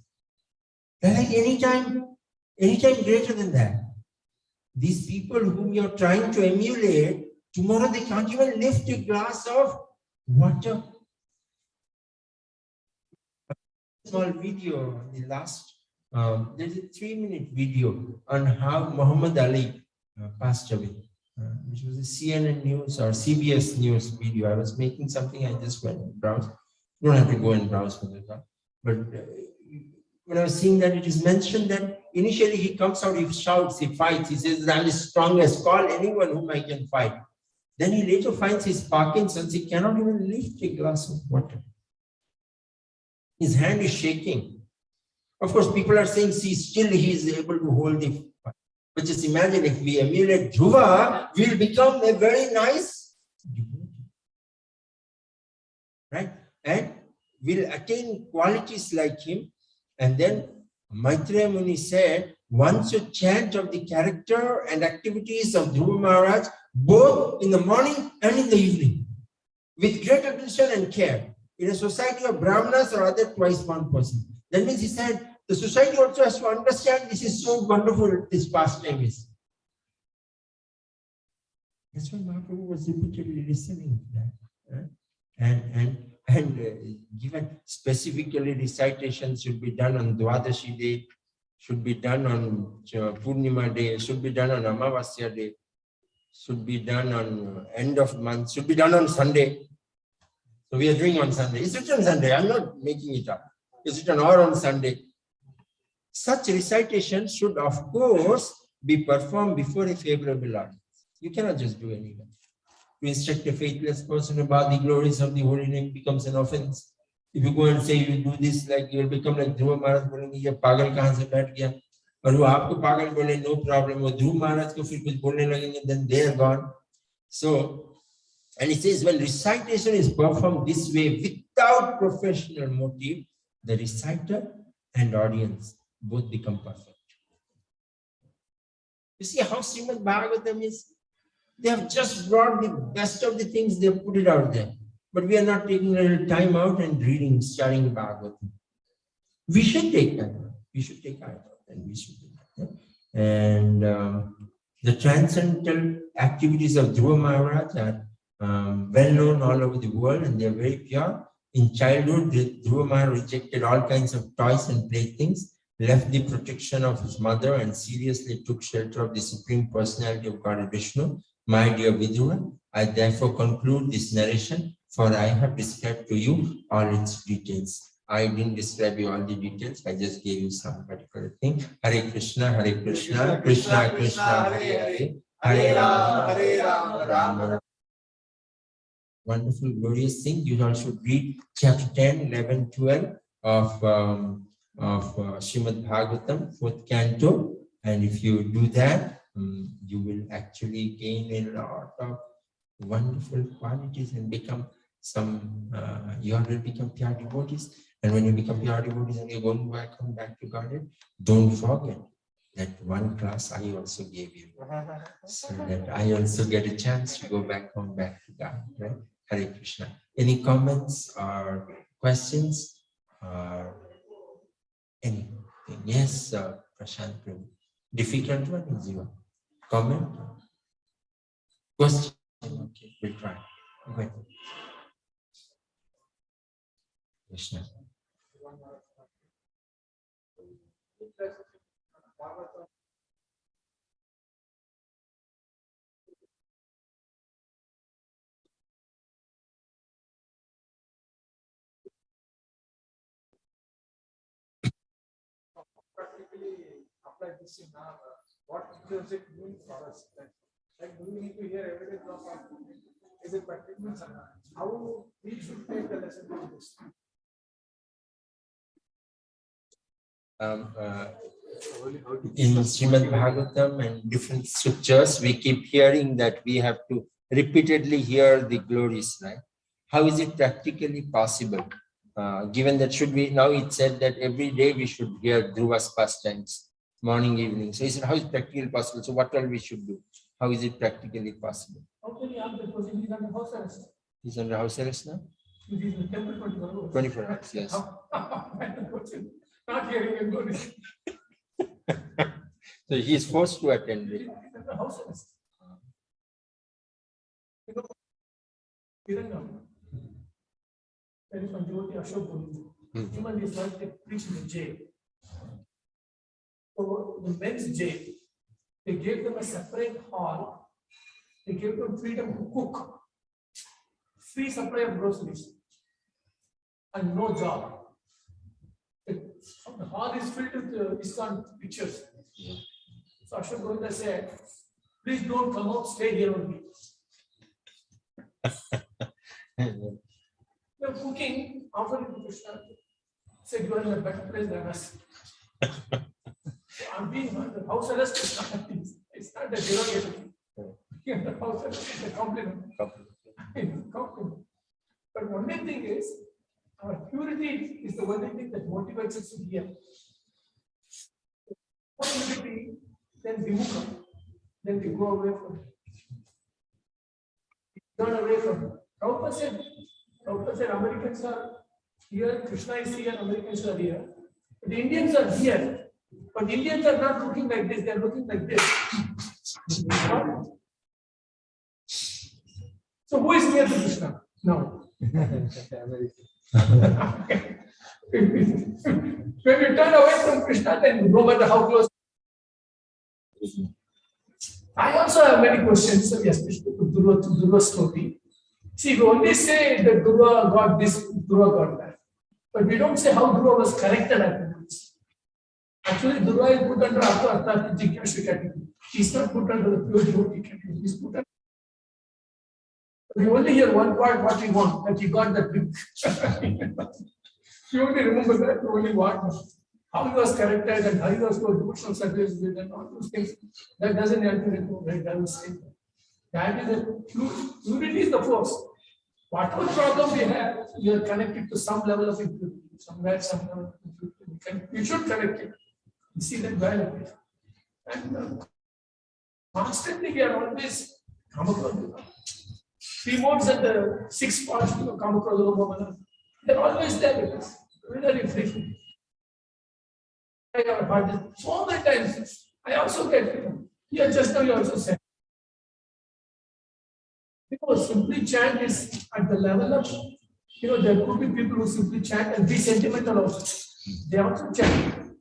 Like anytime greater than that. These people whom you're trying to emulate, tomorrow they can't even lift a glass of water. A small video on the last, there's a 3-minute video on how Muhammad Ali passed away, which was a CNN News or CBS News video. I was making something, I just went and browsed. You don't have to go and browse for that. But when I was seeing that, it is mentioned that initially he comes out, he shouts, he fights, he says, I'm the strongest, call anyone whom I can fight. Then he later finds his Parkinson's, he cannot even lift a glass of water. His hand is shaking. Of course, people are saying, see, still he is able to hold the fire. But just imagine if we emulate Dhruva, we'll become a very nice devotee. Right? And we'll attain qualities like him. And then Maitreya Muni said, once you chant of the character and activities of Dhruva Maharaj, both in the morning and in the evening, with great attention and care, in a society of Brahmanas or other twice one person. That means he said, the society also has to understand this is so wonderful, this pastime is. That's why Mahaprabhu was repeatedly listening to that. And given specifically recitations should be done on Dwadashi day, should be done on Purnima day, should be done on Amavasya day, should be done on end of month, should be done on Sunday. So we are doing on Sunday. It's written on Sunday. I'm not making it up. It's written or on Sunday. Such recitations should, of course, be performed before a favorable audience. You cannot just do anything. to instruct a faithless person about the glories of the holy name becomes an offense. If you go and say you do this, like you'll become like Dhruva Maharaj बोलेंगे ये पागल कहाँ से बैठ गया, और वो आपको पागल बोले no problem, वो ध्रुव महाराज को फिर कुछ बोलने लगेंगे, then they are gone. So, and he says when recitation is performed this way without professional motive, the reciter and audience both become perfect. You see how Srimad Bhagavatam is? They have just brought the best of the things, they have put it out there. But we are not taking a little time out and reading, studying Bhagavatam. We should take time out. We should take time out and we should do that. And the transcendental activities of Dhruva Maharaj are well known all over the world and they are very pure. In childhood, Dhruva Maharaj rejected all kinds of toys and playthings, left the protection of his mother and seriously took shelter of the Supreme Personality of God Vishnu. My dear Vidura, I therefore conclude this narration, for I have described to you all its details. I didn't describe you all the details, I just gave you some particular thing. Hare Krishna, Krishna Krishna, Hare Hare, Hare Rama, Rama. Wonderful, glorious thing. You all should read chapter 10, 11, 12 of Srimad Bhagavatam, 4th canto. And if you do that, you will actually gain a lot of wonderful qualities and become you will become pure devotees. And when you become pure devotees and you're going back to Godhead, don't forget that one class I also gave you, so that I also get a chance to go back to God. Right? Hare Krishna. Any comments or questions or anything? Yes, Prashant Prabhu. Difficult one is your comment? Question? Okay, we'll try. Go ahead. Krishna. Practically apply this in our what does it mean for us? Like do we need to hear every day from our, is it practical? How we should take the lesson from this? In Srimad Bhagavatam and different scriptures, we keep hearing that we have to repeatedly hear the glories, right? How is it practically possible? Given that should be, now it said that every day we should hear Dhruva's pastimes, morning, evening. So he said, how is it practically possible? So what all we should do? How is it practically possible? How can you answer the question? He's under house arrest. He's under house arrest now? He's in the temple 24 hours. 24 hours, yes. Not hearing and going. So he is forced to attend it. He's under house arrest. That is from Jyoti Ashok. Human is like they preach in the jail. So the men's jail, they gave them a separate hall. They gave them freedom to cook, free supply of groceries, and no job. The hall is filled with ISKCON pictures. So Ashok Govinda said, please don't come out, stay here only. You're cooking, offering to Krishna. Said you are in a better place than us. So I'm being the house arrest is not it's not a derogation. The house arrest is a compliment. But only thing is, our purity is the only thing that motivates us to hear. Purity, then vimukha, then we go away from it. We turn away from it. Prabhupada said Americans are here, Krishna is here, Americans are here. But the Indians are here. But the Indians are not looking like this, they are looking like this. So who is near to Krishna? No. When you turn away from Krishna, then no matter how close. I also have many questions, especially to Dhruva's story. See, we only say that Dhruva got this, Dhruva got that. But we don't say how Dhruva was corrected at this. Actually, Dhruva is put under Artha Jigyasha category. He is not put under the pure devotee category. He is put under We only hear one part what we want, that you got that big. You only remember that, you only want how he was corrected and how he was for devotional service with and all those things. That doesn't help you remember, right? I was saying that is the unity is the force. Whatever problem we have, we are connected to some level of impurity, somewhere, some level of impurity. You should connect it. You see that value. And constantly we are always come across 3 modes and the 6 parts come across. They're always there with us, very frequently. I have heard it so many times. I also get it. Here just now you also said. Because simply chant is at the level of, there could be people who simply chant and be sentimental also. They also chant.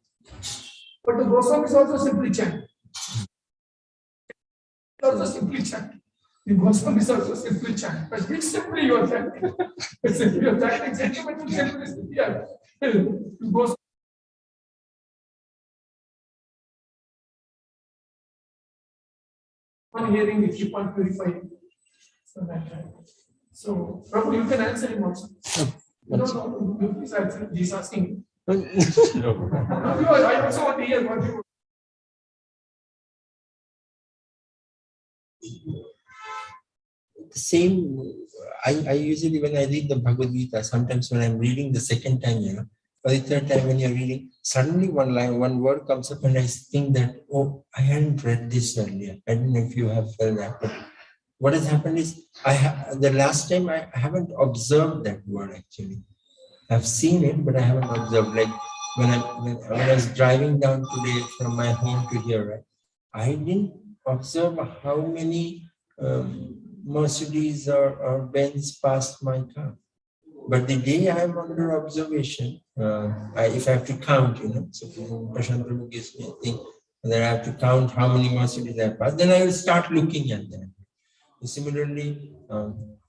But the Goswamis also simply chant. Also simply chant. The Goswamis also simply chant. But which simply you are chanting? Simply you are chanting sentimental simplicity. Yeah. Goswamis. On hearing, we keep on purifying. So, Prabhu, you can answer him also. No, you please answer. He's asking. No. I also want to hear what you. The same, I usually, when I read the Bhagavad Gita, sometimes when I'm reading the second time, or the third time when you're reading, suddenly one word comes up and I think that, oh, I hadn't read this earlier. I don't know if you have felt that, but what has happened is, the last time I haven't observed that word actually. I've seen it, but I haven't observed. Like when I was driving down today from my home to here, right? I didn't observe how many Mercedes or Benz passed my car. But the day I'm under observation, if I have to count, so Prashant Prabhu gives me a thing, that I have to count how many Mercedes I passed, then I will start looking at that. Similarly,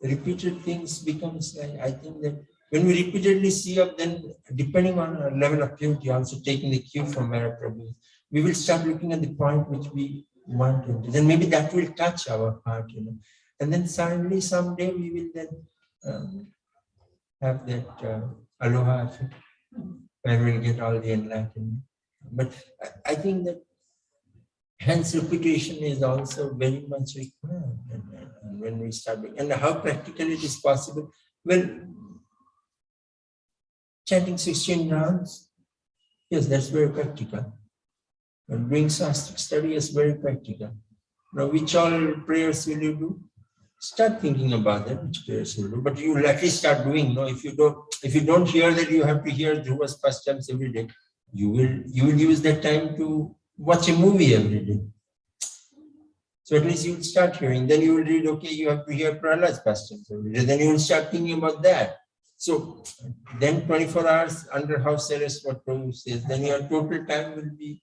repeated things becomes like, I think that when we repeatedly see up, then depending on our level of purity, also taking the cue from Mara Prabhu, we will start looking at the point which we want, and then maybe that will touch our heart, and then suddenly someday we will then have that aloha effect, where we'll get all the enlightenment. But I think that hence repetition is also very much required. And when we start, and how practical it is possible, well, chanting 16 rounds, yes, that's very practical. And doing Shastra study is very practical. Now, which all prayers will you do? Start thinking about that, which prayers will do. But you will at least start doing. If you don't hear that you have to hear Dhruva's pastimes every day, you will use that time to watch a movie every day. So at least you will start hearing. Then you will read, okay, you have to hear Prahlad's pastimes every day. Then you will start thinking about that. So then 24 hours under house arrest, what Prabhu says, then your total time will be,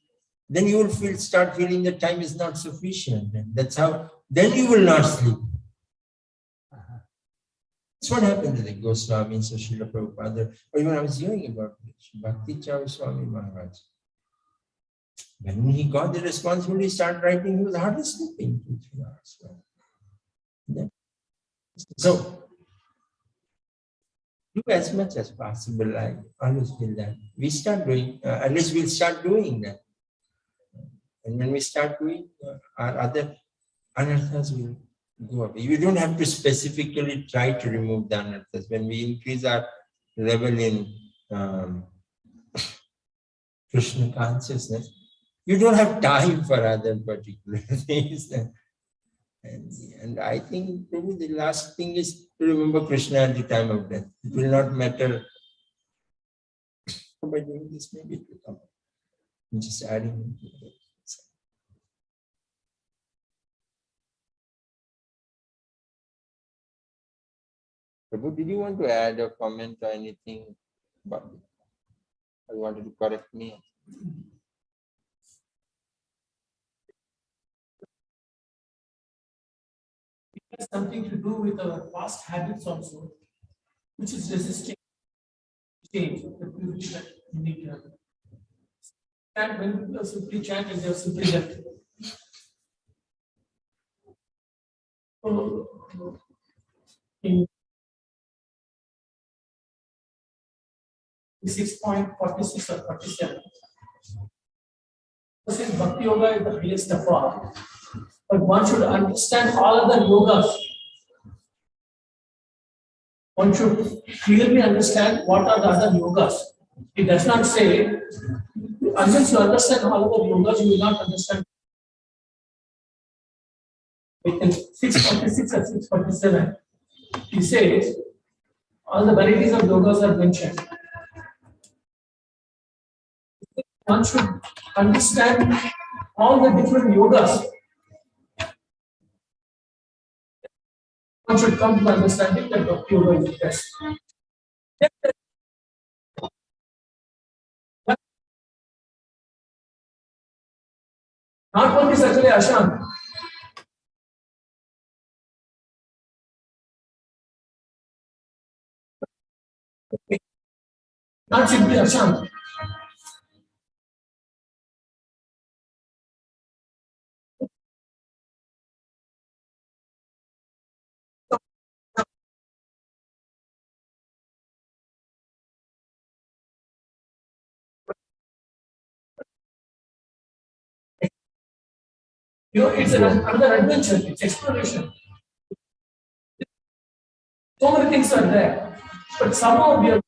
then you will start feeling the time is not sufficient. And that's how, then you will not sleep. That's what happened to the Goswami, Srila Prabhupada, or even I was hearing about Bhakti Charu Swami Maharaj. When he got the responsibility, he started writing, he was hardly sleeping 2-3 hours. So, do as much as possible. I always feel that we start doing, at least we'll start doing that. And when we start doing, our other anarthas will go away. You don't have to specifically try to remove the anarthas. When we increase our level in Krishna consciousness, you don't have time for other particular things. And I think probably the last thing is to remember Krishna at the time of death. It will not matter. By doing this, maybe it will come. I'm just adding. Prabhu, did you want to add a comment or anything about it? Or you wanted to correct me? It has something to do with our past habits also, which is resisting change, the purity that we need to have. And when people are simply chanting, they are simply left. in 6.46 or 47. Since Bhakti Yoga is the highest of all, but one should understand all other yogas. One should clearly understand what are the other yogas. It does not say, unless you understand all other yogas, you will not understand. In 646 or 647, he says, all the varieties of yogas are mentioned. One should understand all the different yogas. One should come to understanding that Bhakti Yoga is the best. Not only Sakale Ashant. Not simply Ashant. You know, it's another adventure, it's exploration. So many things are there, but somehow we are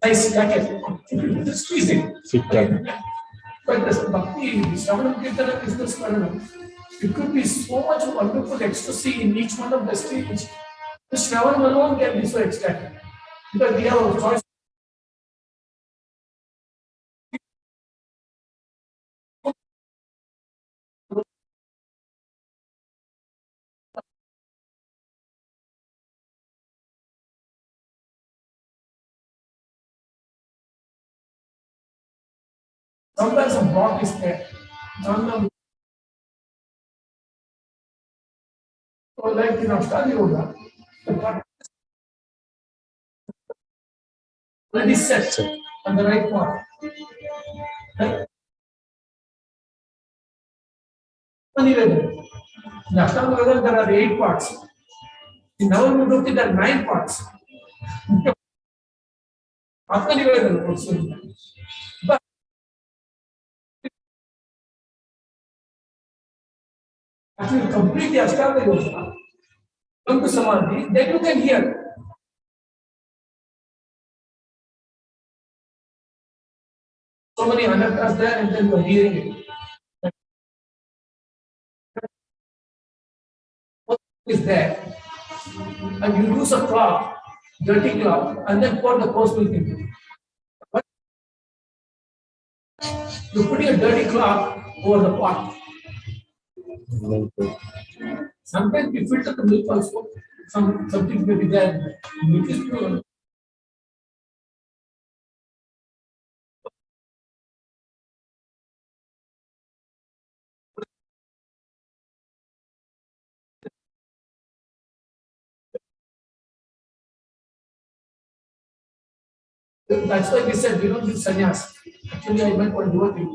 nice jacket, squeezing. But the Bhakti, Shravanam Kirtana is the Smaranam. It could be so much wonderful ecstasy in each one of the stages. The Shravanam alone can be so ecstatic. Because we have a choice. Sometimes a block is there. Sometimes, so like in Ashtanga Yoga, the body already set on the right part. Right? In Ashtanga Yoga, there are 8 parts. In Navamudurti, there are 9 parts. Atmanivedana also. But if you complete the Ashtanga Yoga, come to Samadhi, then you can hear. So many anarthas there, and then you are hearing it. What is there? And you use a cloth, dirty cloth, and then pour the post milk into it. But you put your dirty cloth over the pot. Sometimes we filter the milk also. Something may be there. Milk is pure. That's why we said we don't give sannyas. Actually, I meant one devotee.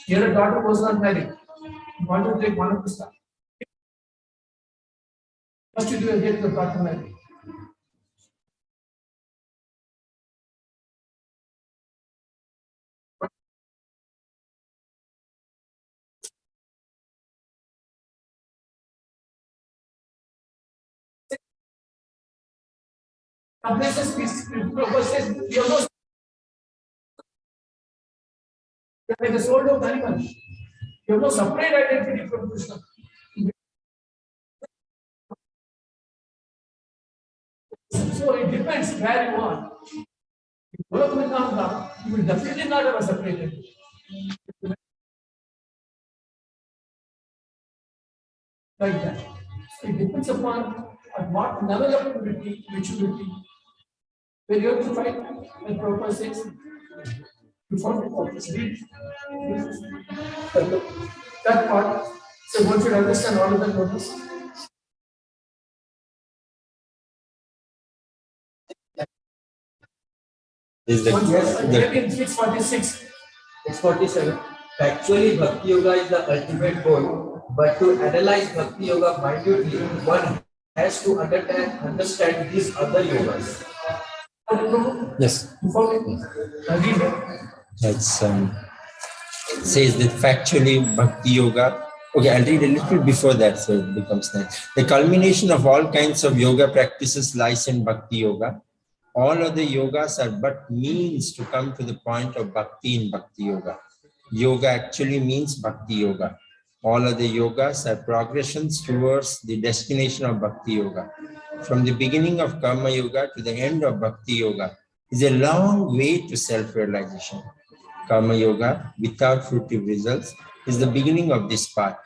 Here a daughter was not married. Wanted to take one of the stuff. First you do a get the daughter married. Some places Prabhupada says you have no, like a soul of animal. You have no separate identity from Krishna. So it depends where you are. If you work with Nanda, you will definitely not have a separate identity. Like that. So it depends upon at what level of maturity, where you have to fight, and Prabhupada says, before the purpose, that part, so one should understand all of the purpose. Is the Maybe in 646, 647. Factually, Bhakti Yoga is the ultimate goal, but to analyze Bhakti Yoga minutely, one has to understand these other yogas. Yes. That's says that factually Bhakti Yoga. Okay, I'll read a little before that so it becomes nice. The culmination of all kinds of yoga practices lies in Bhakti Yoga. All other yogas are but means to come to the point of Bhakti in Bhakti Yoga. Yoga actually means Bhakti Yoga. All other yogas are progressions towards the destination of Bhakti Yoga. From the beginning of Karma Yoga to the end of Bhakti Yoga is a long way to self-realization. Karma Yoga, without fruitive results, is the beginning of this path.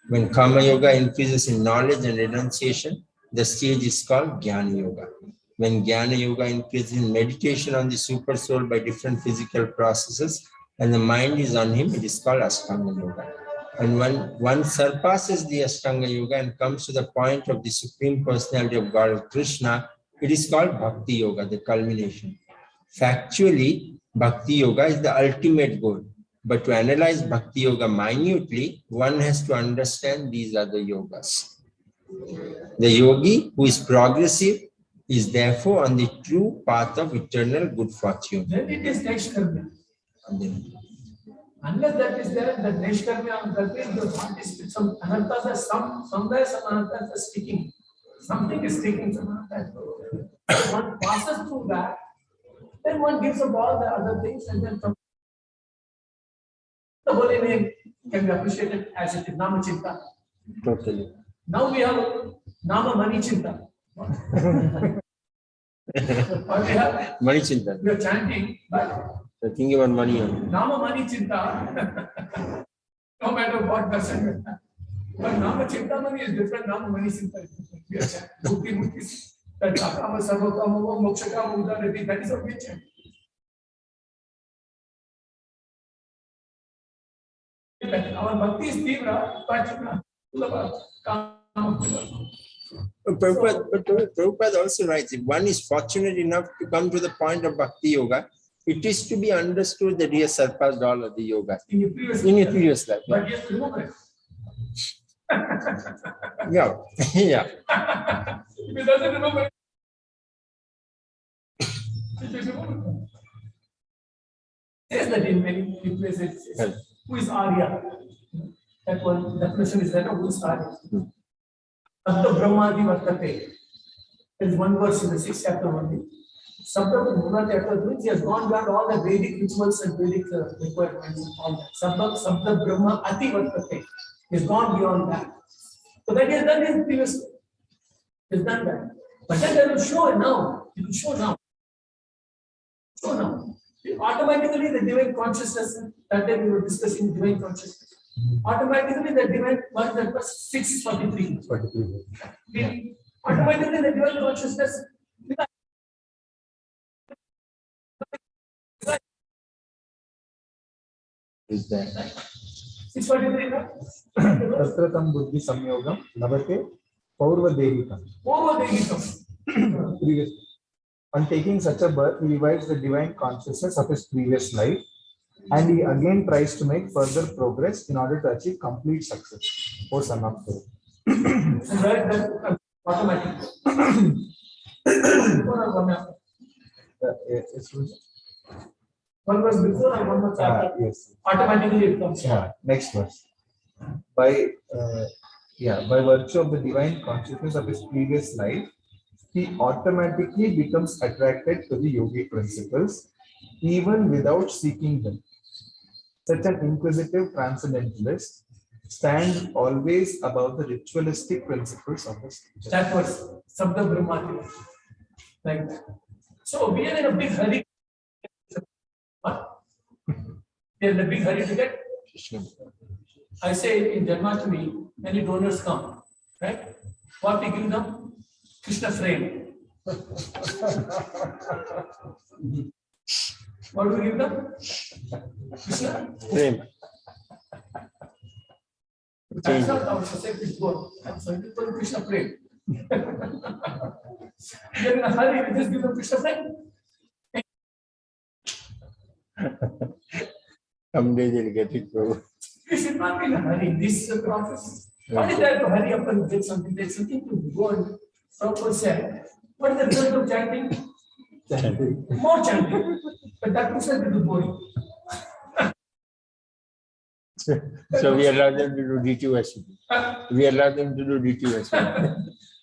When Karma Yoga increases in knowledge and renunciation, the stage is called Jnana Yoga. When Jnana Yoga increases in meditation on the super soul by different physical processes, and the mind is on him, it is called Ashtanga Yoga. And when one surpasses the Ashtanga Yoga and comes to the point of the Supreme Personality of God, Krishna, it is called Bhakti Yoga, the culmination. Factually, Bhakti Yoga is the ultimate goal. But to analyze Bhakti Yoga minutely, one has to understand these other yogas. The yogi who is progressive is therefore on the true path of eternal good fortune. Then it is Neshkarmya. Unless that is there, that Neshkarmya, that means the heart is some anarthas are somewhere some anarthas are sticking. Something is sticking, some anarthas. One passes through that, then one gives up all the other things and then the holy name can be appreciated as it is Nama Chinta. Totally. Now we have Nama Mani Chinta. What we have? Money Chinta. We are chanting, but Thinking about money. Nama Mani Chinta, no matter what person. But Nama Chinta Mani is different, Nama Mani Chinta is different. We are chanting. Mukti, that Sakama Sarvakama Mokshakama Udarati, that is what we chant. Our bhakti is tivra, but Prabhupada also writes, if one is fortunate enough to come to the point of Bhakti Yoga, it is to be understood that he has surpassed all of the yogas in your previous life. But yes, remember it. Yeah. Yeah. If he doesn't remember it, says that in many places, who is Arya? That one definition is that who is Arya? Sabda Brahmadi Vartate. There is one verse in the 6th chapter only. Sabda Brahmadi means he has gone beyond all the Vedic rituals and Vedic requirements and all that. Sabda Brahma Ati Vartate. He has gone beyond that. So that he has done in previous. He has done that. But then they will show it now. It will show now. Show now. Automatically the divine consciousness, that day we were discussing divine consciousness. Automatically the divine was that was 643. Automatically the divine consciousness. Is that 643. Tatratam buddhi samyogam lavate paurvadehikam. Previous. On taking such a birth, he revives the divine consciousness of his previous life, and he again tries to make further progress in order to achieve complete success. O son of God. Automatically. One was before and one was after. Yes. Automatically it comes. Yeah. Next verse. By virtue of the divine consciousness of his previous life, he automatically becomes attracted to the yogic principles, even without seeking them. Such an inquisitive transcendentalist stands always above the ritualistic principles of his teacher. That was Sabda Brahmati. Like that. So we are in a big hurry. What? We are in a big hurry to get. I say in Janmashtami, many donors come, right? What we give them? Krishna frame. What do we give them? Krishna frame? That's not our society is good. So people Krishna frame. We are in a hurry, we just give them Krishna frame. Someday they'll get it, Prabhu. We should not be in a hurry. This process. What is there to hurry up and get something? There's something to go and Prabhupada said. What is the result of chanting? Chanting. More chanting. But that looks like a little boring. So we allow them to do DTS. We allow them to do DTS.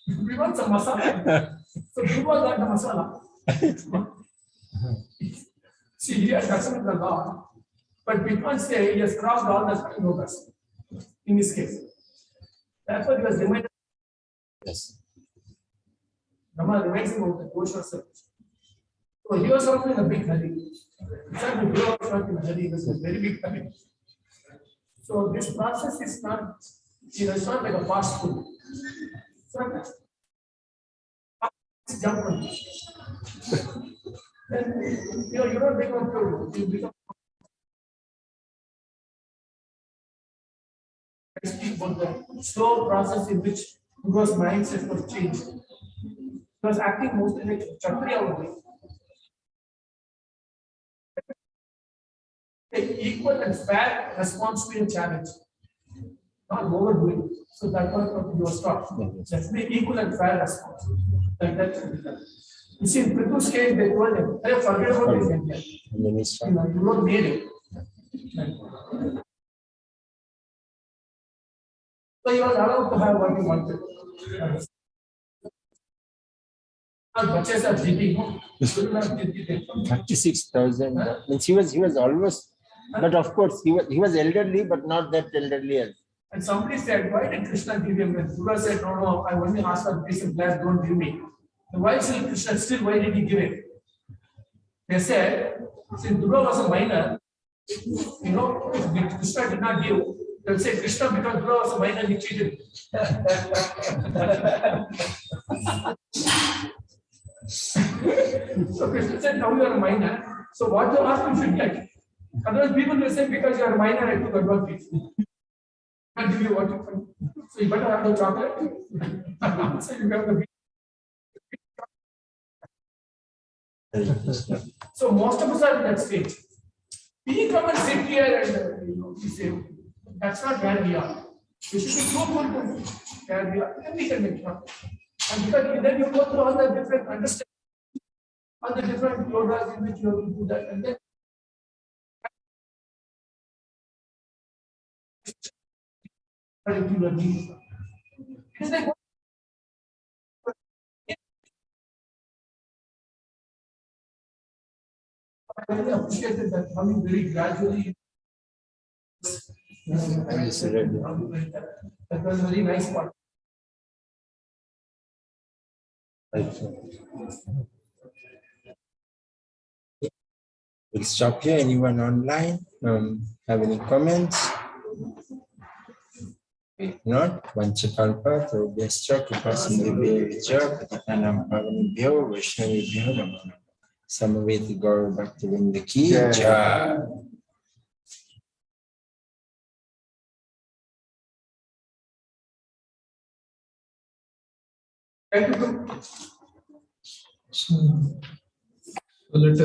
We want some masala. So Dhruva got the masala. See, he has accepted the law. But we can't say he has crossed all the yogas in this case. Therefore, he was reminded. Yes. Rama reminds him of the kosher service. So he was also in a big hurry. In fact, the Guru was not in a hurry, he was in a very big hurry. So this process is not, it's not like a fast food. It's not like jump on. Then you don't become pure, you become. I speak about the slow process in which Guru's mindset was changed. He was acting mostly like Kshatriya only. Take equal and fair response to a challenge, not overdoing. So that was your stop. Just be equal and fair response. Like that should be done. You see, in Prithu's case, they told him, "Hey, forget about this India. You don't need it." So he was allowed to have what he wanted. Bachas are drinking. 36,000. Means he was almost, but of course he was elderly, but not that elderly. And somebody said, "Why did Krishna give him?" And Buddha said, "No, I only asked for this and that, don't give me." And why still Krishna? Still, why did he give it? They said, since Buddha was a minor, if Krishna did not give, they'll say Krishna, because Buddha was a minor, he cheated. So Krishna said, "Now you are a minor, so what you ask you should get." Otherwise, people will say, "Because you are a minor, I took advantage. I'll give you what you want. So you better have the chocolate." So you have the. So most of us are in that stage. We come and sit here and we say, that's not where we are. We should be truthful to where we are. Then we can make fun. And because then you go through all the different understanding, all the different yogas in which you have to do that, and then particular needs. It is like I really appreciated that coming very gradually. That was a very nice part. We'll stop here. Anyone online have any comments? If not, Vanchakalpa, Prabhyascha, Kripasindhibhyo, Patitanam Pavanibhyo, Vaishnavibhyo, Namo Namo. Samaveti Gaur Bhaktivinoda Ki Jai. Thank you.